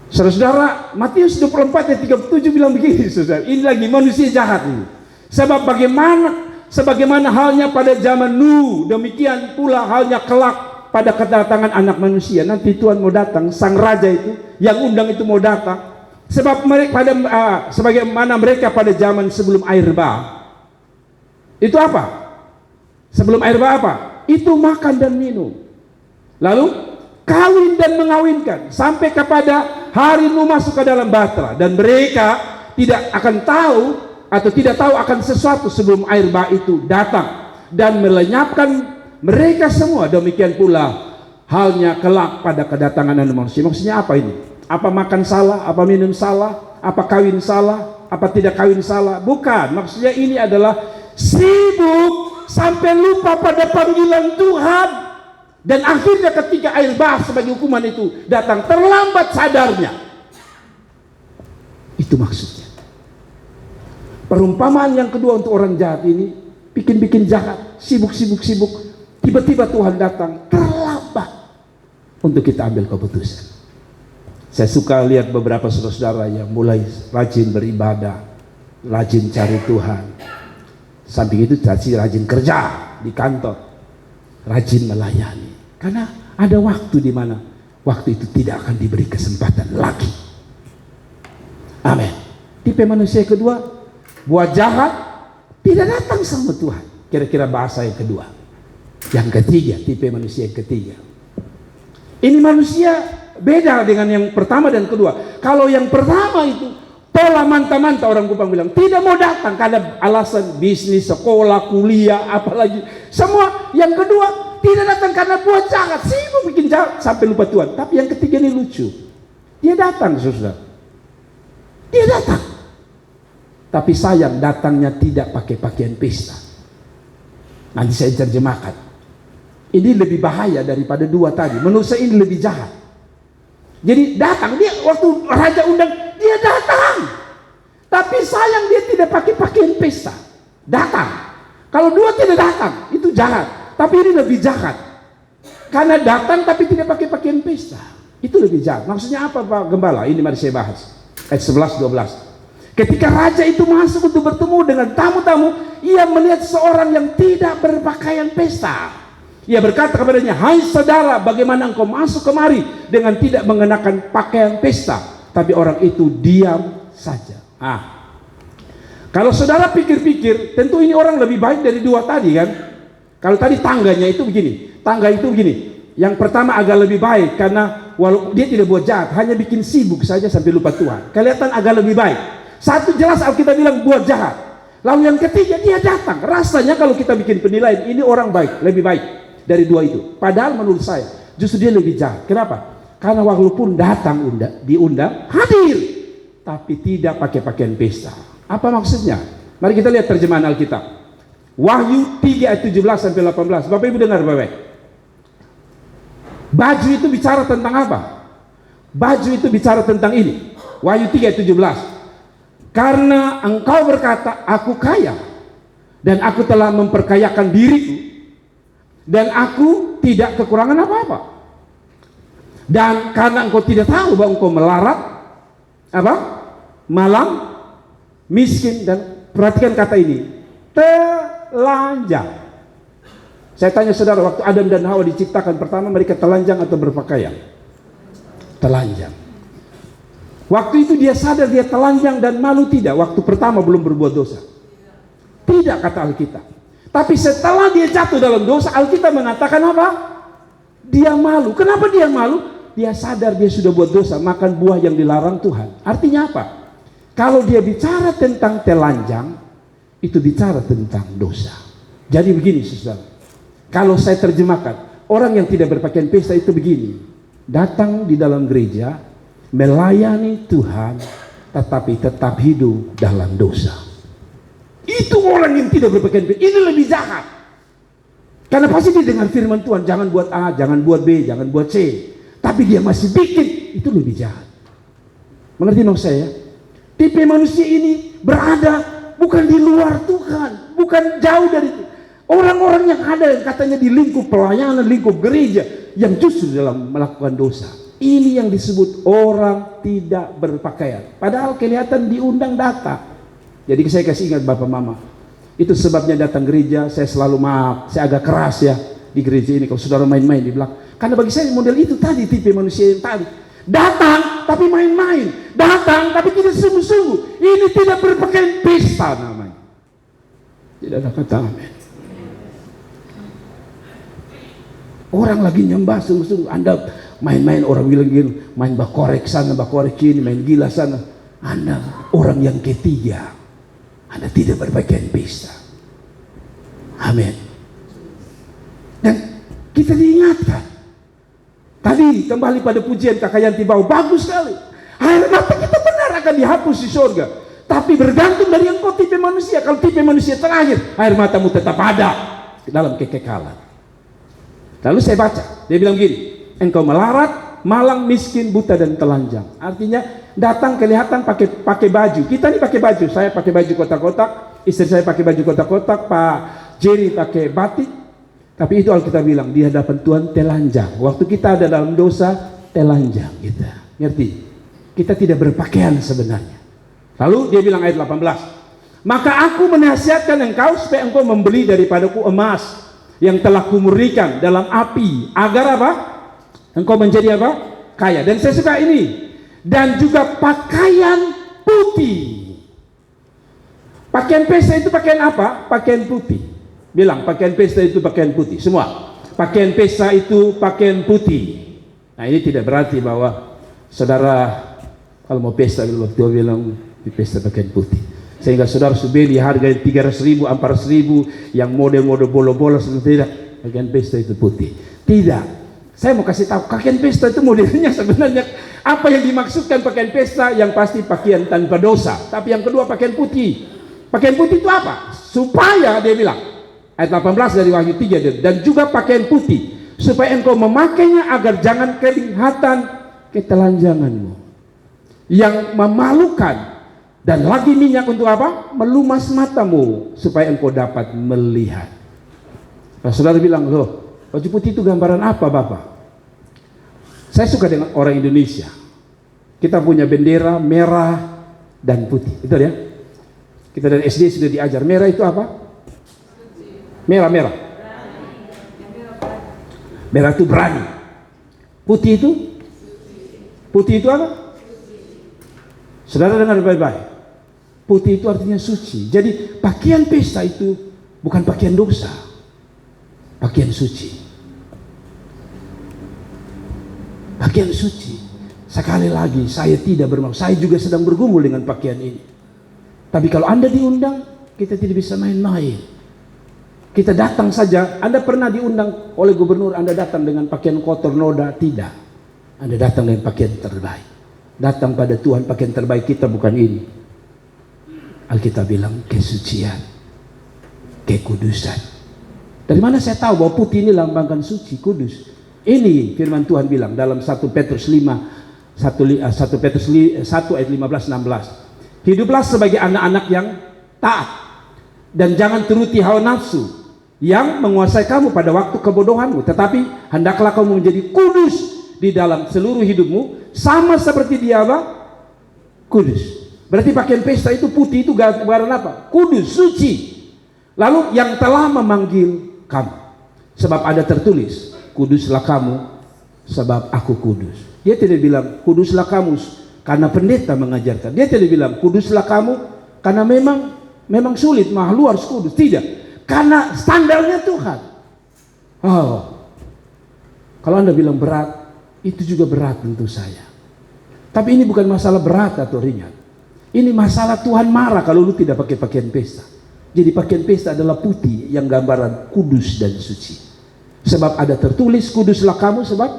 Saudara-saudara, Matius 24 ayat 37 bilang begini, saudara. Ini lagi manusia jahat ini. Sebab sebagaimana halnya pada zaman Nuh, demikian pula halnya kelak pada kedatangan anak manusia. Nanti Tuhan mau datang, sang raja itu yang undang itu mau datang. Sebab mereka sebagaimana mereka pada zaman sebelum air bah. Itu apa? Sebelum air bah apa? Itu makan dan minum. Lalu kawin dan mengawinkan sampai kepada hari Nuh masuk ke dalam bahtera, dan mereka tidak akan tahu atau tidak tahu akan sesuatu sebelum air bah itu datang dan melenyapkan mereka semua. Demikian pula halnya kelak pada kedatangan anak manusia. Maksudnya apa ini? Apa makan salah? Apa minum salah? Apa kawin salah? Apa tidak kawin salah? Bukan. Maksudnya ini adalah sibuk sampai lupa pada panggilan Tuhan. Dan akhirnya ketika air bah sebagai hukuman itu datang, terlambat sadarnya. Itu maksudnya. Perumpamaan yang kedua untuk orang jahat ini, bikin jahat, sibuk. Tiba-tiba Tuhan datang, terlambat untuk kita ambil keputusan. Saya suka lihat beberapa saudara-saudara yang mulai rajin beribadah, rajin cari Tuhan. Samping itu rajin kerja di kantor, rajin melayani. Karena ada waktu di mana waktu itu tidak akan diberi kesempatan lagi. Amin. Tipe manusia kedua, buat jahat, tidak datang sama Tuhan. Kira-kira bahasa yang kedua. Yang ketiga, tipe manusia yang ketiga. Ini manusia beda dengan yang pertama dan kedua. Kalau yang pertama itu pola manta-manta, orang Kupang bilang tidak mau datang karena alasan bisnis, sekolah, kuliah, apalagi semua. Yang kedua tidak datang karena buat jahat, sibuk bikin jahat sampai lupa Tuhan. Tapi yang ketiga ini lucu, dia datang, saudara. Dia datang, tapi sayang datangnya tidak pakai pakaian pesta. Nanti saya terjemahkan. Ini lebih bahaya daripada dua tadi. Menurut saya ini lebih jahat. Jadi datang, dia waktu raja undang, dia datang. Tapi sayang dia tidak pakai pakaian pesta. Datang. Kalau dua tidak datang, itu jahat. Tapi ini lebih jahat. Karena datang tapi tidak pakai pakaian pesta. Itu lebih jahat. Maksudnya apa Pak Gembala? Ini mari saya bahas. Ayat 11-12. Ketika raja itu masuk untuk bertemu dengan tamu-tamu, ia melihat seorang yang tidak berpakaian pesta. Ia berkata kepadanya, "Hai saudara, bagaimana engkau masuk kemari dengan tidak mengenakan pakaian pesta?" Tapi orang itu diam saja. Kalau saudara pikir-pikir, tentu ini orang lebih baik dari dua tadi kan? Kalau tadi tangganya itu begini, tangga itu begini. Yang pertama agak lebih baik karena walaupun dia tidak buat jahat, hanya bikin sibuk saja sampai lupa Tuhan. Kelihatan agak lebih baik. Satu jelas Alkitab bilang buat jahat. Lalu yang ketiga dia datang. Rasanya kalau kita bikin penilaian, ini orang baik, lebih baik dari dua itu. Padahal menurut saya justru dia lebih jahat. Kenapa? Karena walaupun datang diundang, hadir, tapi tidak pakai pakaian pesta. Apa maksudnya? Mari kita lihat terjemahan Alkitab. Wahyu 3 ayat 17 sampai 18. Bapak Ibu dengar baik-baik. Baju itu bicara tentang apa? Baju itu bicara tentang ini. Wahyu 3 ayat 17. Karena engkau berkata, aku kaya, dan aku telah memperkayakan diriku, dan aku tidak kekurangan apa-apa. Dan karena engkau tidak tahu bahwa engkau melarat, malam, miskin, dan perhatikan kata ini, telanjang. Saya tanya saudara, waktu Adam dan Hawa diciptakan pertama, mereka telanjang atau berpakaian? Telanjang. Waktu itu dia sadar dia telanjang dan malu tidak? Waktu pertama belum berbuat dosa. Tidak, kata Alkitab. Tapi setelah dia jatuh dalam dosa, Alkitab mengatakan apa? Dia malu. Kenapa dia malu? Dia sadar dia sudah buat dosa, makan buah yang dilarang Tuhan. Artinya apa? Kalau dia bicara tentang telanjang, itu bicara tentang dosa. Jadi begini saudara, kalau saya terjemahkan, orang yang tidak berpakaian pesta itu begini. Datang di dalam gereja, melayani Tuhan, tetapi tetap hidup dalam dosa. Itu orang yang tidak berpakaian pesta. Ini lebih jahat. Karena pasti dia dengar firman Tuhan, jangan buat A, jangan buat B, jangan buat C. Tapi dia masih bikin, itu lebih jahat. Mengerti maksud saya? Tipe manusia ini berada bukan di luar Tuhan, bukan jauh dari itu. Orang-orang yang ada yang katanya di lingkup pelayanan, lingkup gereja, yang justru dalam melakukan dosa. Ini yang disebut orang tidak berpakaian. Padahal kelihatan diundang datang. Jadi saya kasih ingat Bapak Mama. Itu sebabnya datang gereja, saya selalu maaf, saya agak keras ya di gereja ini kalau saudara main-main di belakang. Karena bagi saya model itu tadi, tipe manusia yang tadi. Datang tapi main-main, datang tapi tidak sungguh-sungguh. Ini tidak berpakaian pesta namanya. Tidak ada kata amin. Orang lagi nyembah sungguh-sungguh, Anda main-main, orang bilang gini, main bakorek sana, bakorek sini, main gila sana. Anda orang yang ketiga, Anda tidak berpakaian pesta. Amin. Dan kita diingatkan. Tadi kembali pada pujian Kakak Yanti Bau, bagus sekali. Air mata kita benar akan dihapus di surga. Tapi bergantung dari engkau tipe manusia. Kalau tipe manusia terakhir, air matamu tetap ada dalam kekekalan. Lalu saya baca, dia bilang gini, engkau melarat, malang, miskin, buta dan telanjang. Artinya datang kelihatan pakai baju. Kita ini pakai baju, saya pakai baju kotak-kotak, istri saya pakai baju kotak-kotak, Pak Jerry pakai batik. Tapi itu Alkitab bilang di hadapan Tuhan telanjang. Waktu kita ada dalam dosa, telanjang kita. Ngerti? Kita tidak berpakaian sebenarnya. Lalu dia bilang ayat 18, maka aku menasihatkan engkau supaya engkau membeli daripadaku emas yang telah kumurnikan dalam api, agar apa? Engkau menjadi apa? Kaya. Dan saya suka ini. Dan juga pakaian putih. Pakaian pesta itu pakaian apa? Pakaian putih. Bilang pakaian pesta itu pakaian putih. Semua. Pakaian pesta itu pakaian putih. Nah ini tidak berarti bahwa saudara kalau mau pesta dia bilang di pesta pakaian putih. Sehingga saudara beli harga 300.000, 400.000 yang model-model bola-bola seperti tidak. Pakaian pesta itu putih. Tidak. Saya mau kasih tahu, pakaian pesta itu modelnya sebenarnya apa yang dimaksudkan pakaian pesta, yang pasti pakaian tanpa dosa. Tapi yang kedua pakaian putih. Pakaian putih itu apa? Supaya dia bilang ayat 18 dari Wahyu 3, dan juga pakaian putih supaya engkau memakainya agar jangan kelihatan ketelanjanganmu yang memalukan, dan lagi minyak untuk apa? Melumas matamu supaya engkau dapat melihat. Nah, saudara bilang, loh, baju putih itu gambaran apa Bapak? Saya suka dengan orang Indonesia. Kita punya bendera merah dan putih. Itu ya. Kita dari SD sudah diajar. Merah itu apa? Merah. Merah itu berani. Putih itu? Putih itu apa? Saudara dengar baik-baik. Putih itu artinya suci. Jadi pakaian pesta itu bukan pakaian dosa. Pakaian suci. Pakaian suci. Sekali lagi, saya tidak bermaksud, saya juga sedang bergumul dengan pakaian ini. Tapi kalau Anda diundang, kita tidak bisa main-main. Kita datang saja. Anda pernah diundang oleh gubernur, Anda datang dengan pakaian kotor noda? Tidak. Anda datang dengan pakaian terbaik. Datang pada Tuhan, pakaian terbaik kita bukan ini. Alkitab bilang kesucian, kekudusan. Dari mana saya tahu bahwa putih ini lambangkan suci, kudus? Ini firman Tuhan bilang dalam 1 Petrus 5, 1 Petrus 1 ayat 15-16. Hiduplah sebagai anak-anak yang taat, dan jangan turuti hawa nafsu yang menguasai kamu pada waktu kebodohanmu, tetapi hendaklah kamu menjadi kudus di dalam seluruh hidupmu, sama seperti dia apa? Kudus. Berarti pakaian pesta itu putih, itu gambaran apa? Kudus, suci. Lalu yang telah memanggil kamu, sebab ada tertulis, kuduslah kamu sebab aku kudus. Dia tidak bilang kuduslah kamu karena pendeta mengajarkan. Dia tidak bilang kuduslah kamu karena memang sulit, lu harus kudus. Tidak, karena standarnya Tuhan. Oh, kalau Anda bilang berat, itu juga berat tentu saya. Tapi ini bukan masalah berat atau ringan. Ini masalah Tuhan marah kalau lu tidak pakai pakaian pesta. Jadi pakaian pesta adalah putih yang gambaran kudus dan suci. Sebab ada tertulis kuduslah kamu sebab.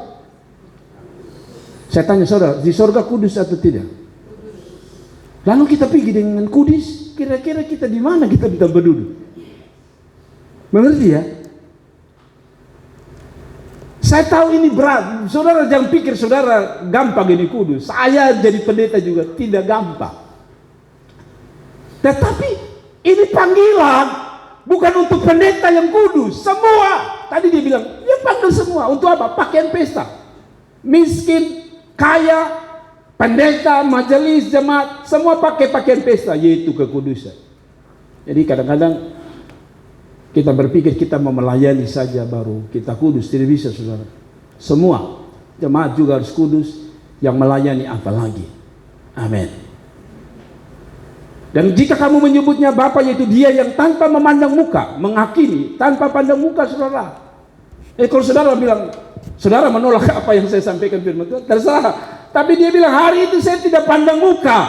Saya tanya saudara, di surga kudus atau tidak? Lalu kita pergi dengan kudus. kira-kira kita di mana kita tentang penduduk? Mengerti ya? Saya tahu ini berat. Saudara jangan pikir saudara gampang ini kudus. Saya jadi pendeta juga tidak gampang. Tetapi ini panggilan bukan untuk pendeta yang kudus. Semua. Tadi dia bilang, dia panggil semua. Untuk apa? Pakaian pesta. Miskin, kaya, pendeta, majelis, jemaat, semua pakai pakaian pesta, yaitu kekudusan. Jadi kadang-kadang kita berpikir kita mau melayani saja baru kita kudus. Tidak bisa, saudara. Semua jemaat juga harus kudus. Yang melayani apalagi. Amin. Dan jika kamu menyebutnya Bapa, yaitu Dia yang tanpa memandang muka, menghakimi tanpa pandang muka, saudara. Kalau saudara bilang, saudara menolak apa yang saya sampaikan firman Tuhan, terserah. Tapi dia bilang, hari itu saya tidak pandang muka.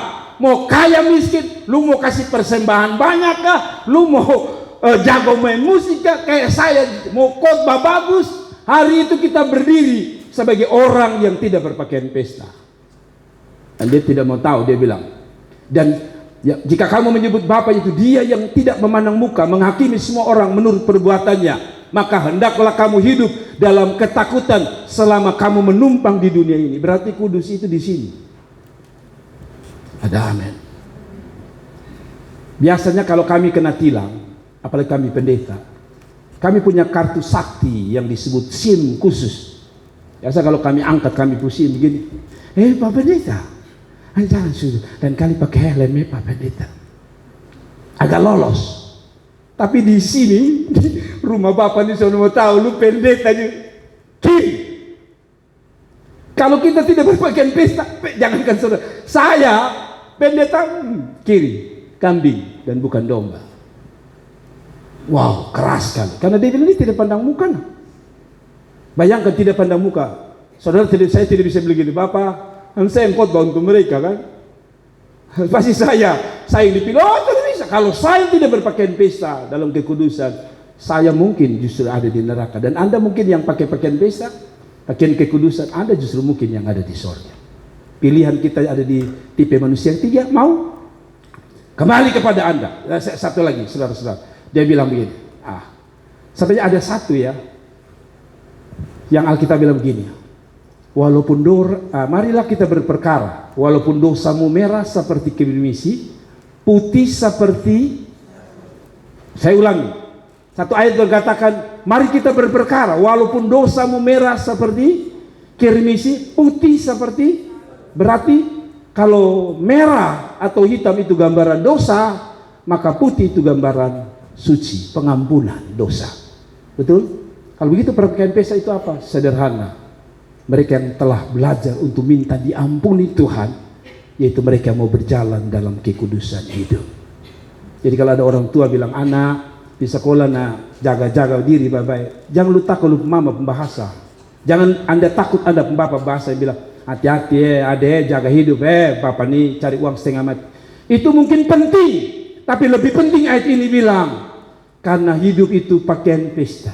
Mau kaya miskin, lu mau kasih persembahan banyak kah? Lu mau jago main musik kayak saya, mau khotbah bagus, hari itu kita berdiri sebagai orang yang tidak berpakaian pesta. Dan dia tidak mau tahu, dia bilang, dan ya, jika kamu menyebut Bapa, itu Dia yang tidak memandang muka, menghakimi semua orang menurut perbuatannya, maka hendaklah kamu hidup dalam ketakutan selama kamu menumpang di dunia ini. Berarti kudus itu di sini. Ada amin. Biasanya kalau kami kena tilang, apalagi kami pendeta, kami punya kartu sakti yang disebut SIM khusus. Biasa kalau kami angkat, kami pusing begini, Pak Pendeta, jangan sudah, dan kali pakai helm Pak Pendeta, agak lolos. Tapi di sini, di rumah Bapak ini saya mau tahu, lu pendeta kiri. Kalau kita tidak berpakaian pesta, jangankan saudara, saya pendeta kiri, kambing dan bukan domba. Wow, keras sekali. Karena dia bilang ini tidak pandang muka. Bayangkan tidak pandang muka. Saudara, saya tidak bisa begini, Bapak, saya khotbah untuk mereka kan. Pasti saya yang dipilih. Oh, tidak bisa. Kalau saya tidak berpakaian pesta dalam kekudusan, saya mungkin justru ada di neraka. Dan Anda mungkin yang pakai pakaian pesta, pakaian kekudusan, Anda justru mungkin yang ada di surga. Pilihan kita ada di tipe manusia yang tiga. Mau? Kembali kepada Anda. Satu lagi, saudara-saudara. Dia bilang begini, sebenarnya ada satu ya, yang Alkitab bilang begini, walaupun marilah kita berperkara, walaupun dosamu merah seperti kirmisi, putih seperti, saya ulangi, satu ayat berkatakan, mari kita berperkara, walaupun dosamu merah seperti kirmisi, putih seperti, berarti kalau merah atau hitam itu gambaran dosa, maka putih itu gambaran suci, pengampunan dosa. Betul? Kalau begitu perpakaian pesta itu apa? Sederhana. Mereka yang telah belajar untuk minta diampuni Tuhan, yaitu mereka mau berjalan dalam kekudusan hidup. Jadi kalau ada orang tua bilang, anak di sekolah jaga-jaga diri baik-baik, jangan lu takut lu mama pembahasa, jangan Anda takut Anda pembapa bahasa yang bilang hati-hati adek jaga hidup, bapak nih cari uang setengah mati. Itu mungkin penting, tapi lebih penting ayat ini bilang, karena hidup itu pakaian pesta.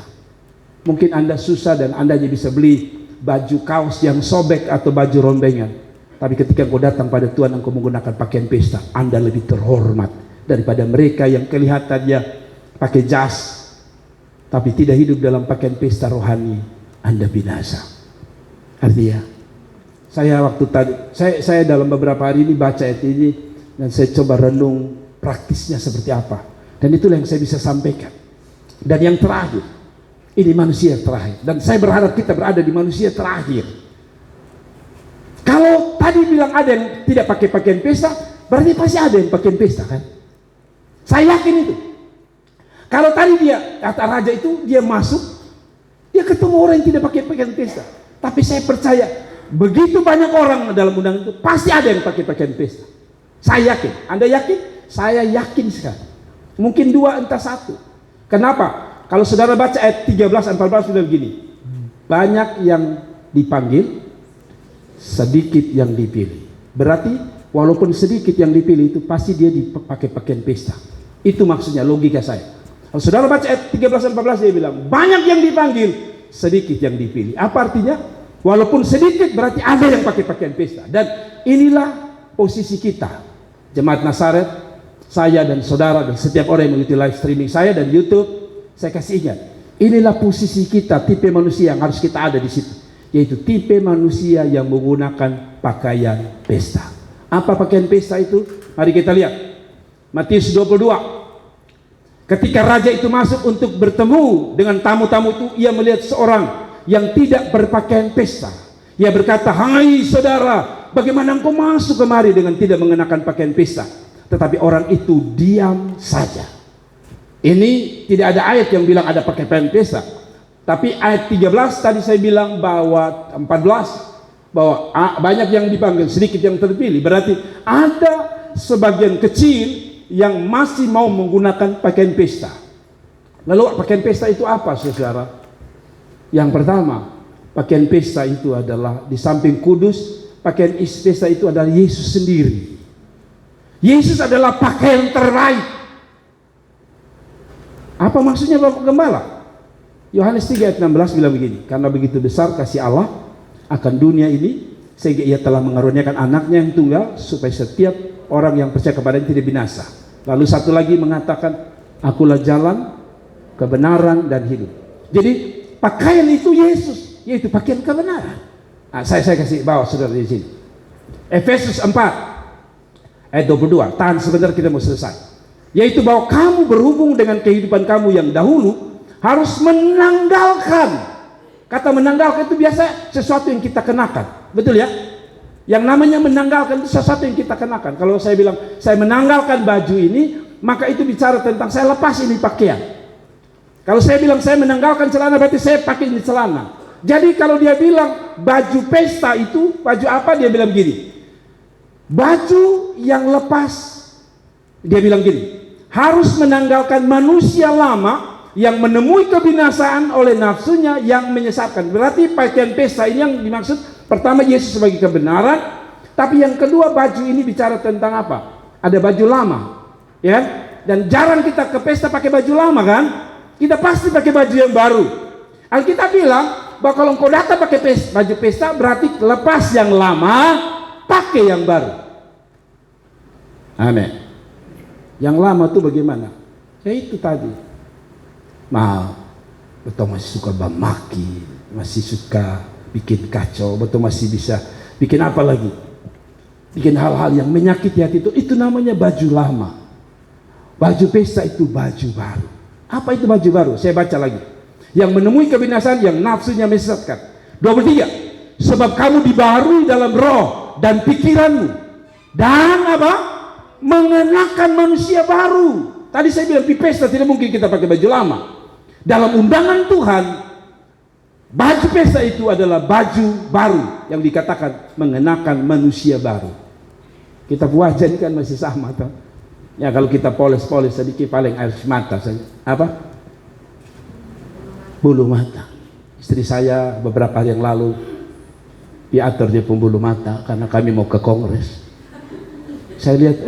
Mungkin Anda susah dan Anda hanya bisa beli baju kaos yang sobek atau baju rombengan. Tapi ketika engkau datang pada Tuhan, engkau menggunakan pakaian pesta, Anda lebih terhormat daripada mereka yang kelihatannya pakai jas tapi tidak hidup dalam pakaian pesta rohani. Anda binasa. Artinya, saya dalam beberapa hari ini baca ayat ini dan saya coba renung praktisnya seperti apa. Dan itulah yang saya bisa sampaikan. Dan yang terakhir, ini manusia terakhir. Dan saya berharap kita berada di manusia terakhir. Kalau tadi bilang ada yang tidak pakai pakaian pesta, berarti pasti ada yang pakaian pesta kan? Saya yakin itu. Kalau tadi dia, kata raja itu, dia masuk, dia ketemu orang yang tidak pakai pakaian pesta. Tapi saya percaya, begitu banyak orang dalam undangan itu, pasti ada yang pakai pakaian pesta. Saya yakin. Anda yakin? Saya yakin sekali. Mungkin dua, entah satu. Kenapa? Kalau saudara baca ayat 13 dan 14 sudah begini. Banyak yang dipanggil, sedikit yang dipilih. Berarti walaupun sedikit yang dipilih itu pasti dia dipakai pakaian pesta. Itu maksudnya logika saya. Kalau saudara baca ayat 13 dan 14 dia bilang banyak yang dipanggil, sedikit yang dipilih. Apa artinya? Walaupun sedikit berarti ada yang pakai pakaian pesta. Dan inilah posisi kita, jemaat Nazaret, saya dan saudara dan setiap orang yang mengikuti live streaming saya dan YouTube, saya kasih ingat, inilah posisi kita, tipe manusia yang harus kita ada di situ, yaitu tipe manusia yang menggunakan pakaian pesta. Apa pakaian pesta itu? Mari kita lihat Matius 22. Ketika raja itu masuk untuk bertemu dengan tamu-tamu itu, ia melihat seorang yang tidak berpakaian pesta. Ia berkata, "Hai saudara, bagaimana engkau masuk kemari dengan tidak mengenakan pakaian pesta?" Tetapi orang itu diam saja. Ini tidak ada ayat yang bilang ada pakaian pesta. Tapi ayat 13 tadi saya bilang bahwa 14, bahwa banyak yang dipanggil, sedikit yang terpilih. Berarti ada sebagian kecil yang masih mau menggunakan pakaian pesta. Lalu pakaian pesta itu apa, saudara? Yang pertama, pakaian pesta itu adalah di samping kudus, pakaian pesta itu adalah Yesus sendiri. Yesus adalah pakaian terbaik. Apa maksudnya Bapak Gembala? Yohanes 3 ayat 16 bilang begini, karena begitu besar kasih Allah akan dunia ini, sehingga ia telah mengaruniakan anaknya yang tunggal, supaya setiap orang yang percaya kepadanya tidak binasa. Lalu satu lagi mengatakan, akulah jalan, kebenaran, dan hidup. Jadi pakaian itu Yesus, yaitu pakaian kebenaran. Nah, saya kasih bawa saudara di sini. Efesus 4 ayat 22, tahan sebentar kita mau selesai. Yaitu bahwa kamu berhubung dengan kehidupan kamu yang dahulu harus menanggalkan. Kata menanggalkan itu biasa sesuatu yang kita kenakan, betul ya? Yang namanya menanggalkan itu sesuatu yang kita kenakan. Kalau saya bilang saya menanggalkan baju ini, maka itu bicara tentang saya lepas ini pakaian. Kalau saya bilang saya menanggalkan celana, berarti saya pakai ini celana. Jadi kalau dia bilang baju pesta itu baju apa, dia bilang gini, baju yang lepas, dia bilang gini, harus menanggalkan manusia lama yang menemui kebinasaan oleh nafsunya yang menyesatkan. Berarti pakaian pesta ini yang dimaksud, pertama Yesus sebagai kebenaran, tapi yang kedua baju ini bicara tentang apa? Ada baju lama, ya. Dan jarang kita ke pesta pakai baju lama kan? Kita pasti pakai baju yang baru. Alkitab bilang bahwa kalau engkau datang pakai baju pesta, berarti lepas yang lama, pakai yang baru. Amin. Yang lama itu bagaimana? Ya itu tadi. Betul masih suka bamaki, masih suka bikin kacau, betul masih bisa bikin apa lagi? Bikin hal-hal yang menyakiti hati itu namanya baju lama. Baju pesta itu baju baru. Apa itu baju baru? Saya baca lagi. Yang menemui kebinasaan yang nafsunya menyesatkan. 23. Sebab kamu dibaharui dalam roh dan pikiranmu. Dan apa? Mengenakan manusia baru. Tadi saya bilang di pesta tidak mungkin kita pakai baju lama. Dalam undangan Tuhan, baju pesta itu adalah baju baru yang dikatakan mengenakan manusia baru. Kita wajah ini kan masih sama toh. Ya kalau kita poles-poles sedikit paling air mata saja. Apa? Bulu mata. Istri saya beberapa hari yang lalu diatur dia pembuluh mata karena kami mau ke kongres. Saya lihat,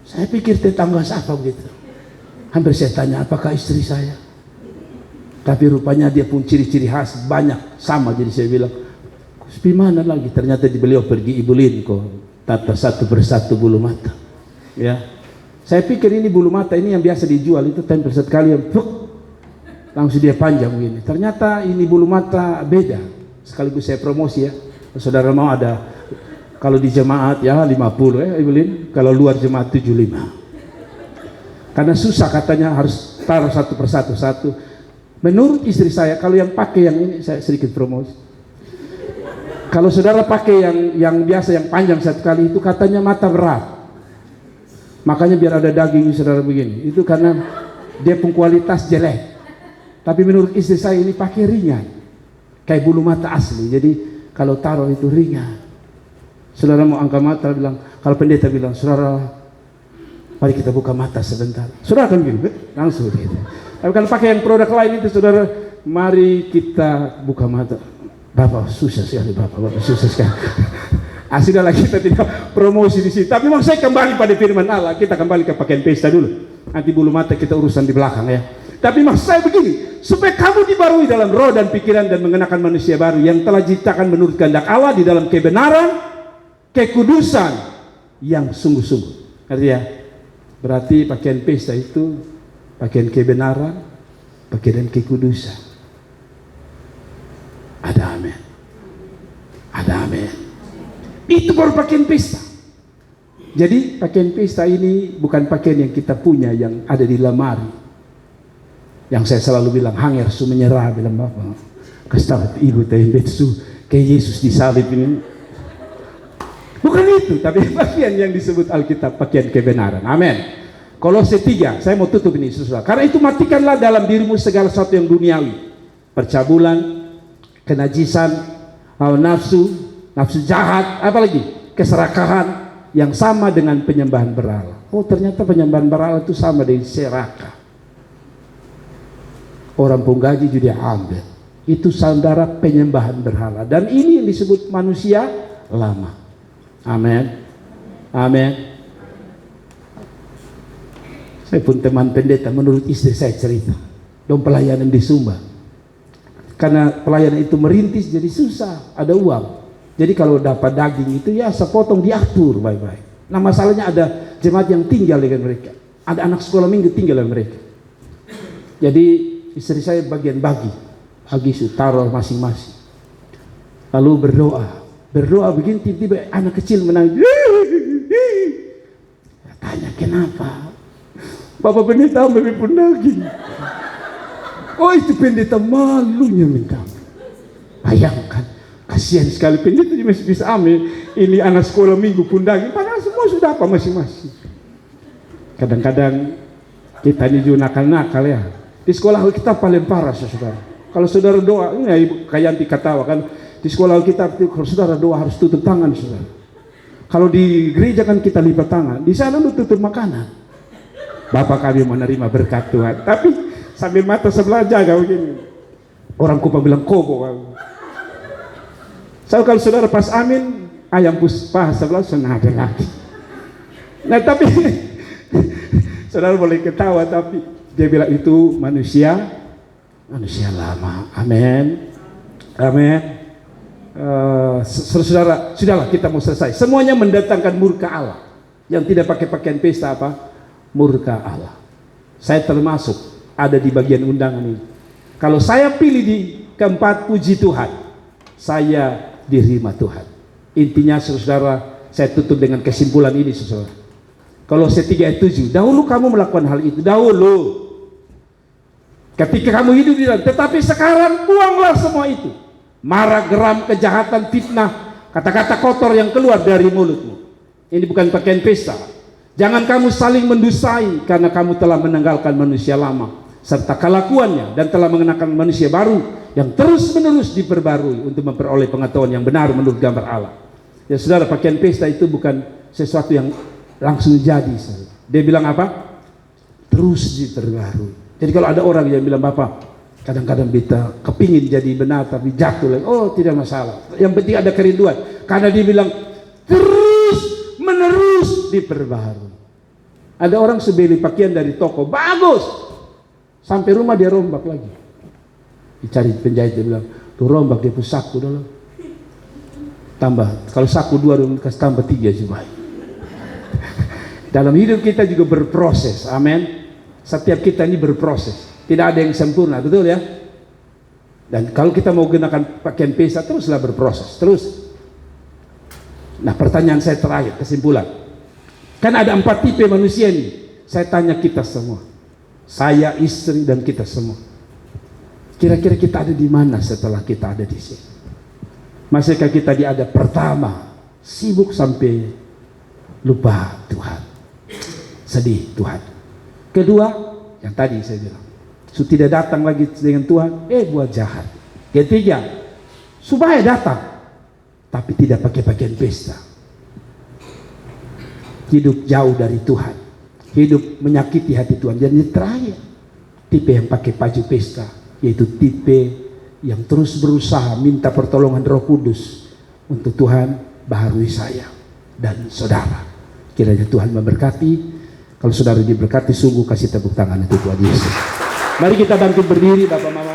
saya pikir tetangga siapa begitu. Hampir saya tanya, apakah istri saya? Tapi rupanya dia pun ciri-ciri khas banyak sama. Jadi saya bilang, gimana lagi? Ternyata beliau pergi Ibu Lin kok tata satu persatu bulu mata. Ya, saya pikir ini bulu mata ini yang biasa dijual itu tempel sekali yang langsung dia panjang begini. Ternyata ini bulu mata beda. Sekaligus saya promosi ya. Saudara mau ada, kalau di jemaat ya 50 ya Ibu Lin, kalau luar jemaat 75. Karena susah katanya harus taruh satu persatu satu. Menurut istri saya, kalau yang pakai yang ini, saya sedikit promosi. Kalau saudara pakai yang biasa, yang panjang satu kali, itu katanya mata berat. Makanya biar ada daging saudara begini. Itu karena dia pun kualitas jelek. Tapi menurut istri saya ini pakai ringan. Kayak bulu mata asli. Jadi kalau taruh itu ringan. Saudara mau angkat mata, bilang, kalau pendeta bilang, saudara, mari kita buka mata sebentar. Saudara akan gini, langsung gitu. Tapi kalau pakai yang produk lain itu, saudara, mari kita buka mata. Bapak susah sekali, Bapak susah sekali. Sudahlah, kita tidak promosi di sini. Tapi mau saya kembali pada firman Allah. Kita kembali ke pakaian pesta dulu. Nanti bulu mata kita urusan di belakang ya. Tapi maksud saya begini, supaya kamu dibarui dalam roh dan pikiran dan mengenakan manusia baru yang telah diciptakan menurut kehendak Allah di dalam kebenaran, kekudusan yang sungguh-sungguh. Artinya Berarti pakaian pesta itu pakaian kebenaran, pakaian kekudusan. Ada amin. Ada amin. Itu baru pakaian pesta. Jadi pakaian pesta ini bukan pakaian yang kita punya yang ada di lemari. Yang saya selalu bilang, hanger su menyerah, bilang bapak. Kasih ibu teh su kayak Yesus disalib ini. Bukan itu, tapi pakaian yang disebut Alkitab pakaian kebenaran. Amin. Kolose 3, saya mau tutup ini saudara. Karena itu matikanlah dalam dirimu segala sesuatu yang duniawi. Percabulan, kenajisan, hawa nafsu, nafsu jahat, apalagi keserakahan yang sama dengan penyembahan berhala. Oh, ternyata penyembahan berhala itu sama dengan serakah. Orang penggaji juga ambil. Itu saudara penyembahan berhala. Dan ini yang disebut manusia lama. Amin. Amin. Saya pun teman pendeta, menurut istri saya cerita, dong pelayanan di Sumba. Karena pelayanan itu merintis jadi susah, ada uang. Jadi kalau dapat daging itu ya sepotong diatur baik-baik. Nah masalahnya ada jemaat yang tinggal dengan mereka. Ada anak sekolah minggu tinggal dengan mereka. Jadi istri saya bagian bagi taruh masing-masing. Lalu berdoa begini, tiba-tiba anak kecil menangis. Tanya kenapa? Bapak pendeta pun daging. Oh itu pendeta malunya minta. Bayangkan, kasihan sekali pendeta masih bisa ambil. Ini anak sekolah minggu pun daging. Padahal semua sudah apa masing-masing. Kadang-kadang kita ini juga nakal-nakal ya. Di sekolah kita paling parah saudara. Kalau saudara doa, ini kayak Yanti katawa kan. Di sekolah Alkitab kalau saudara doa harus tutup tangan saudara. Kalau di gereja kan kita lipat tangan, di sana lu tutup makanan. Bapak kami menerima berkat Tuhan, tapi sambil mata sebelah jaga begini. Orang Kupang bilang kobo. So kalau saudara pas amin, ayam puspa sebelah senada lagi. Nah tapi saudara boleh ketawa, tapi dia bilang itu manusia lama. Amin. Amin. Saudara, sudahlah kita mau selesai. Semuanya mendatangkan murka Allah. Yang tidak pakai pakaian pesta apa? Murka Allah. Saya termasuk ada di bagian undangan ini. Kalau saya pilih di keempat, puji Tuhan, saya diterima Tuhan. Intinya saudara, saya tutup dengan kesimpulan ini saudara. Kalau Kolose 3:7, dahulu kamu melakukan hal itu, dahulu ketika kamu hidup di dalam, tetapi sekarang buanglah semua itu. Marah, geram, kejahatan, fitnah, kata-kata kotor yang keluar dari mulutmu. Ini bukan pakaian pesta. Jangan kamu saling mendustai, karena kamu telah meninggalkan manusia lama serta kelakuannya dan telah mengenakan manusia baru yang terus-menerus diperbarui untuk memperoleh pengetahuan yang benar menurut gambar Allah. Ya saudara, pakaian pesta itu bukan sesuatu yang langsung jadi. Dia bilang apa? Terus diperbarui. Jadi kalau ada orang yang bilang, Bapak, kadang-kadang kita kepingin jadi benar tapi jatuh lagi. Oh, tidak masalah. Yang penting ada kerinduan. Karena dia bilang terus menerus diperbaharui. Ada orang sebeli pakaian dari toko, bagus. Sampai rumah dia rombak lagi. Dicari penjahit, dia bilang, tuh rombak dia saku dulu. Tambah, kalau saku 2 kasih tambah 3 juga. Dalam hidup kita juga berproses. Amin. Setiap kita ini berproses. Tidak ada yang sempurna, betul ya? Dan kalau kita mau gunakan pakaian pesta, teruslah berproses, terus. Nah, pertanyaan saya terakhir, kesimpulan. Kan ada 4 tipe manusia ini. Saya tanya kita semua. Saya, istri, dan kita semua. Kira-kira kita ada di mana setelah kita ada di sini? Masihkah kita ada pertama, sibuk sampai lupa Tuhan. Sedih Tuhan. Kedua, yang tadi saya bilang, tidak datang lagi dengan Tuhan, buat jahat. Ketiga, supaya datang, tapi tidak pakai pakaian pesta. Hidup jauh dari Tuhan, hidup menyakiti hati Tuhan. Dan yang terakhir, tipe yang pakai baju pesta, yaitu tipe yang terus berusaha minta pertolongan Roh Kudus untuk Tuhan baharui saya dan saudara. Kiranya Tuhan memberkati. Kalau saudara diberkati, sungguh kasih tepuk tangan untuk Tuhan Yesus. Mari kita bantu berdiri Bapak Mama.